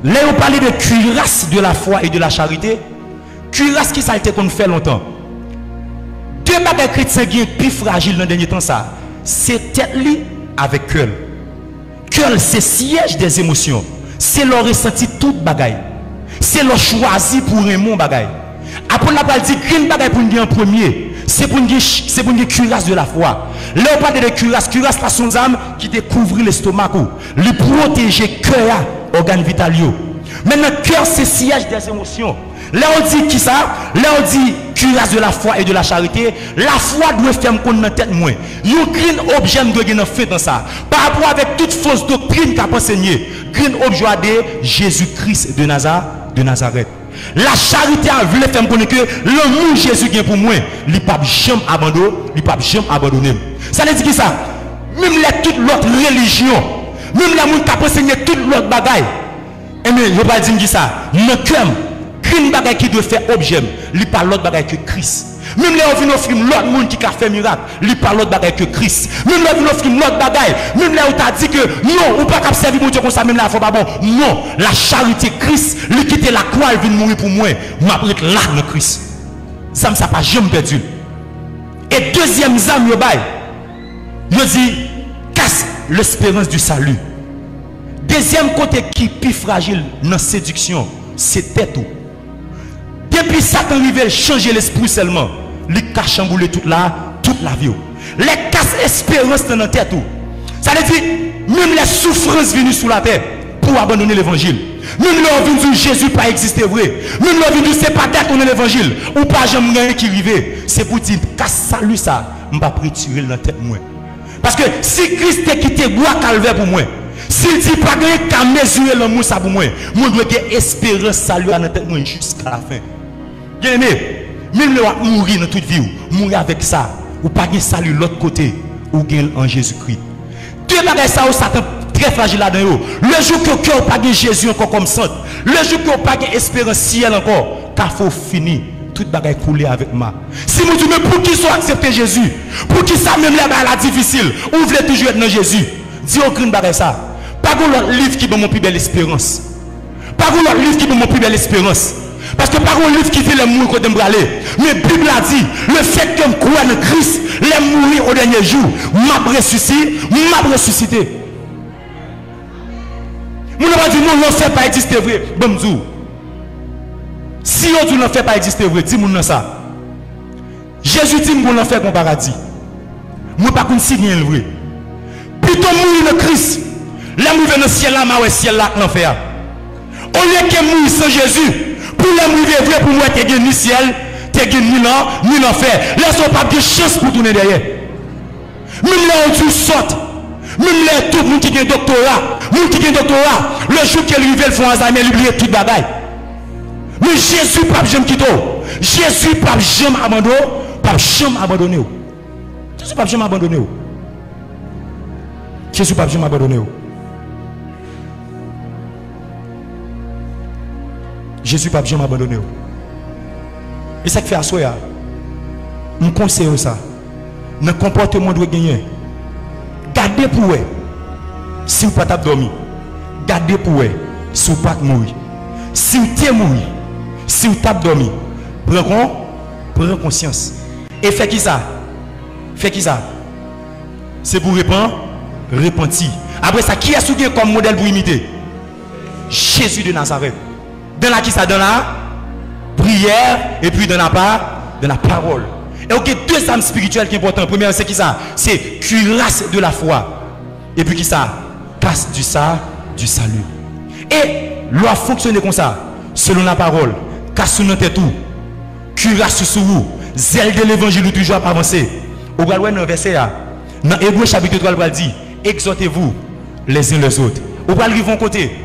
Là, on parlait de cuirasse de la foi et de la charité. Cuirasse qui ça a été qu'on fait longtemps. Deux bagages chrétiens qui sont plus fragiles dans le dernier temps, ça. C'est tête avec cœur. Cœur, c'est siège des émotions. C'est leur ressenti toute bagaille. C'est leur choisi pour un bon bagaille. Après, on a dit qu'une bagaille pour nous en premier. C'est pour une cuirasse de la foi. Là, on parle de cuirasse. Cuirasse, la son âme qui découvre l'estomac. Le protéger cœur, organe vital. Maintenant, cœur, c'est siège des émotions. Là, on dit qui ça? Là, on dit cuirasse de la foi et de la charité. La foi doit faire qu'on dans tête moins. Yon green objet doit gagner fait dans ça. Par rapport avec toute fausse doctrine qu'a enseigné. Green objet de Jésus-Christ de Nazareth. La charité a voulu faire connaître que l'amour Jésus qui est pour moi, il ne peut jamais abandonner. Ça veut dire que ça, même toute l'autre religion, même les gens qui ont enseigné toute l'autre bagaille, et bien, je ne vais pas dire ça, mon cœur, une bagaille qui doit faire objet, il pas l'autre bagaille que Christ. Même là, on vient offrir l'autre monde qui a fait miracle. Il parle l'autre bagaille que Christ. Même là, on vient offrir l'autre bagaille. Même là, on t'a dit que non, on ne peut pas servir mon Dieu comme ça, même là, il faut pas bon. Non, la charité Christ, lui quitter la croix, il vient mourir pour moi. M'a pris là dans Christ. Ça ne pas jamais perdu. Et deuxième zame, il dit, casse l'espérance du salut. Deuxième côté qui est plus fragile dans la séduction, c'est tout. Depuis Satan arrive, changer l'esprit seulement. Il a chambouler toute la vie. Les casse espérance dans la tête. Ça veut dire, même les souffrances venues sous la terre pour abandonner l'évangile. Même là, on vient dire Jésus pas existé vrai. Même là, on vient dire c'est pas d'être qu'on est l'évangile. Ou pas jamais rien qui arrive. C'est pour dire, casse salut ça, je ne vais pas tirer dans la tête moi. Parce que si Christ a quitté bois calvaire pour moi, s'il dit pas qu'à mesurer l'amour ça pour moi, moi dois avoir espérance salut à notre tête jusqu'à la fin. Bien aimé, même là mourir dans toute vie, mourir avec ça, ou pas de salut l'autre côté, ou gain en Jésus-Christ. Deux bagages ça, Satan très fragile là-dedans. Le jour que vous n'avez pas de Jésus encore comme ça, le jour que vous n'avez pas d'espérance ciel encore, car il faut finir. Tout bagaille couler avec moi. Si vous dites, mais pour qui soit accepté Jésus, pour qui ça même là difficile, vous voulez toujours être dans Jésus, dis aucune bagaille ça. Pas l'autre livre qui donne mon plus belle espérance. Pas l'autre livre qui donne mon plus belle espérance. Parce que par un livre qui fait les mourir quand je aller. Mais la Bible a dit, le fait que je crois en Christ, les mourir au dernier jour, m'a ressuscité. Mon va dire non, ne fait pas exister vrai. Bon Dieu. Si on dit ne fait pas exister vrai, dis-moi ça. Jésus dit qu'on en fait mon paradis. Moi pas comme si bien le vrai. Plutôt mourir le Christ. Là mourir dans le ciel là, ma ciel là l'enfer. Au lieu que mourir sans Jésus, pour la mourir vrai pour moi t'es ni ciel, t'es ni là, ni l'enfer. Là sont pas de chance pour tourner derrière. Même là on dit saute. Même là tout le monde qui a un doctorat, le jour qu'elle arrive, ils font Alzheimer, ils oublient toute bagaille. Mais Jésus pas jamais quitter. Jésus pas jamais abandonné, pas jamais abandonné. Jésus pas jamais abandonné. Jésus pas jamais abandonné. Jésus pas jamais abandonné. Et ça qui fait à soi, je conseille ça. Dans le comportement de gagner. Gardez pour eux. Si vous ne pouvez pas dormir, gardez pour eux. Si vous ne pouvez pas mourir. Si vous êtes mourir, si vous tapez dormir, prenez conscience. Et faites qui ça? Faites qui ça? C'est pour répondre, repentir. Après ça, qui est souillé comme modèle pour imiter? Jésus de Nazareth. Dans la qui ça? Dans la prière et puis dans la parole. Et ok, deux âmes spirituelles qui sont importantes. Première, c'est qui ça? C'est cuirasse de la foi. Et puis qui ça? Casse du salut. Et l'on fonctionne comme ça. Selon la parole. Casse sur notre tout. Cuirasse sur vous. Zèle de l'évangile toujours avancer. Au bas dans le verset dans Hébreux chapitre 3, il dit exhortez-vous les uns les autres. Au bas arriver côté.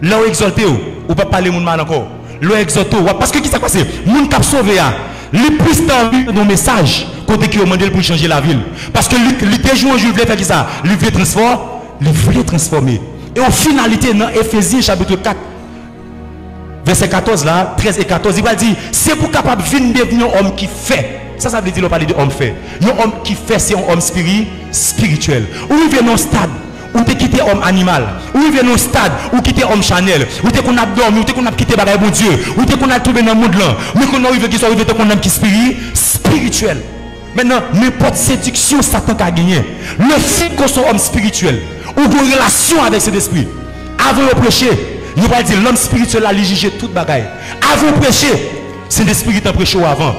Là où exhortez vous, ou pas parler mon mal encore. Là exhortez parce que qui ça passe? Moun cap sauvé les plus dans nos messages côté qui demandé pour changer la ville. Parce que les déjouants je voulais faire qui ça? Il voulait transformer. Et en finalité dans Éphésiens chapitre 4 verset 14 là, 13 et 14, il va dire c'est pour capable de devenir un homme qui fait. Ça veut dire on parle de homme fait. Un homme qui fait c'est un homme spirituel. Où il vient dans stade ou tu quitter homme animal, ou il vient au stade, ou quitter homme Chanel, ou tu qu'on a dormi, ou tu qu'on a quitté bagaille bon Dieu, ou tu qu'on a trouvé dans le monde là, mais qu'on arrive qui soit arrivé qu'on a qui spirituel. Maintenant, n'importe séduction Satan a gagné. Le fait qu'on soit homme spirituel, ou une relation avec cet esprit, avant de prêcher, il va dire l'homme spirituel a juger toute bagaille. Avant de prêcher, c'est l'esprit qui t'a prêché avant.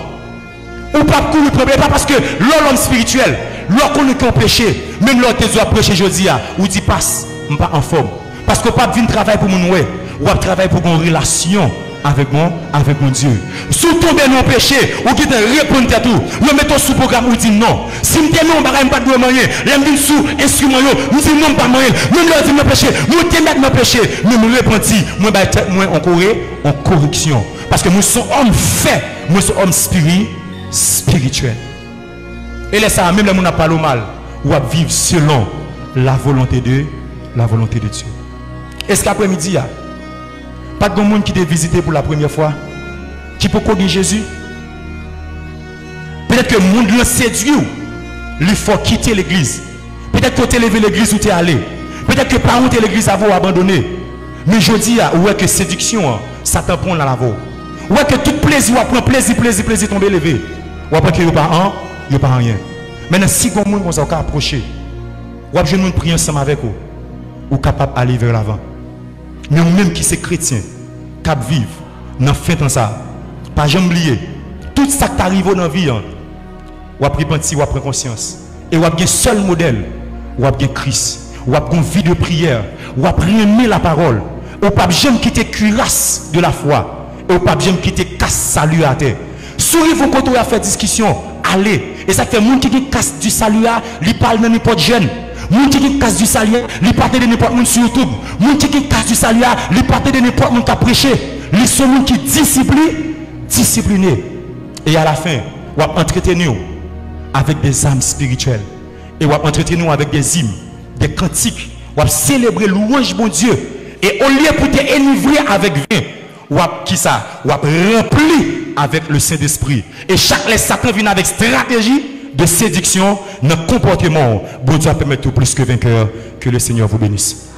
Ou pas courir problème, pas parce que l'homme spirituel, lorsqu'on est péché, même lorsqu'on doit prêcher jeudi, ou dit passe, pas en forme. Parce que pas venir travailler pour mon ouais, ou pas travailler pour une relation avec mon Dieu. Si vous tombez dans le péché, ou qui te répondre à tout, vous mettez sous programme ou dit non. Si vous n'avez pas de moyen, vous mettez sous instrument, vous dites non, pas moyen. Même là, vous péché, vous mettez dans le péché, mais vous répondez, moi en correction. Parce que nous sommes hommes faits, nous sommes hommes spirituels. Et là, ça, même là, on n'a pas le mal, ou à vivre selon la volonté de Dieu. Est-ce qu'après-midi, pas de monde qui t'a visité pour la première fois, qui peut connaître Jésus? Peut-être que le monde l'a séduit. Il faut quitter l'église. Peut-être que tu es levé l'église où tu es allé. Peut-être que par où tu es l'église avant abandonné. Mais je dis, ouais, que séduction, Satan prend la lavo. Ouais, que tout plaisir, prend plaisir, tomber levé. Ouais, que il n'y a pas rien. Maintenant, si vous vous approcher, vous avez besoin de prier ensemble avec vous. Vous êtes capable d'aller vers l'avant. Mais même qui c'est chrétien, cap vivre, dans fin de ça, pas jamais oublier. Tout ça qui arrive dans la vie, vous avez pris, vous avez conscience. Et vous avez un seul modèle, vous avez Christ. Vous avez une vie de prière, vous avez aimé la parole. Vous n'avez jamais quitté cuirasse de la foi. Et vous n'avez jamais quitté casse salut à terre. Souriez vous quand vous avez fait discussion, allez. Et ça fait monde qui casse du salut, il parle de n'importe jeune. Moun qui casse du salut, il parle de n'importe monde sur YouTube. Moun qui casse du salut, il parle de n'importe monde qui a prêché. Ils sont monde qui disciplinés. Et à la fin, vous entretenir avec des âmes spirituelles. Et vous entretenir avec des hymnes, des cantiques. Vous célébrer louange bon Dieu. Et au lieu pour te enivrer avec vin, vous rempli avec le Saint-Esprit. Et chaque les Satan vient avec stratégie de séduction, notre comportement. Bon Dieu permet tout plus que vainqueur. Que le Seigneur vous bénisse.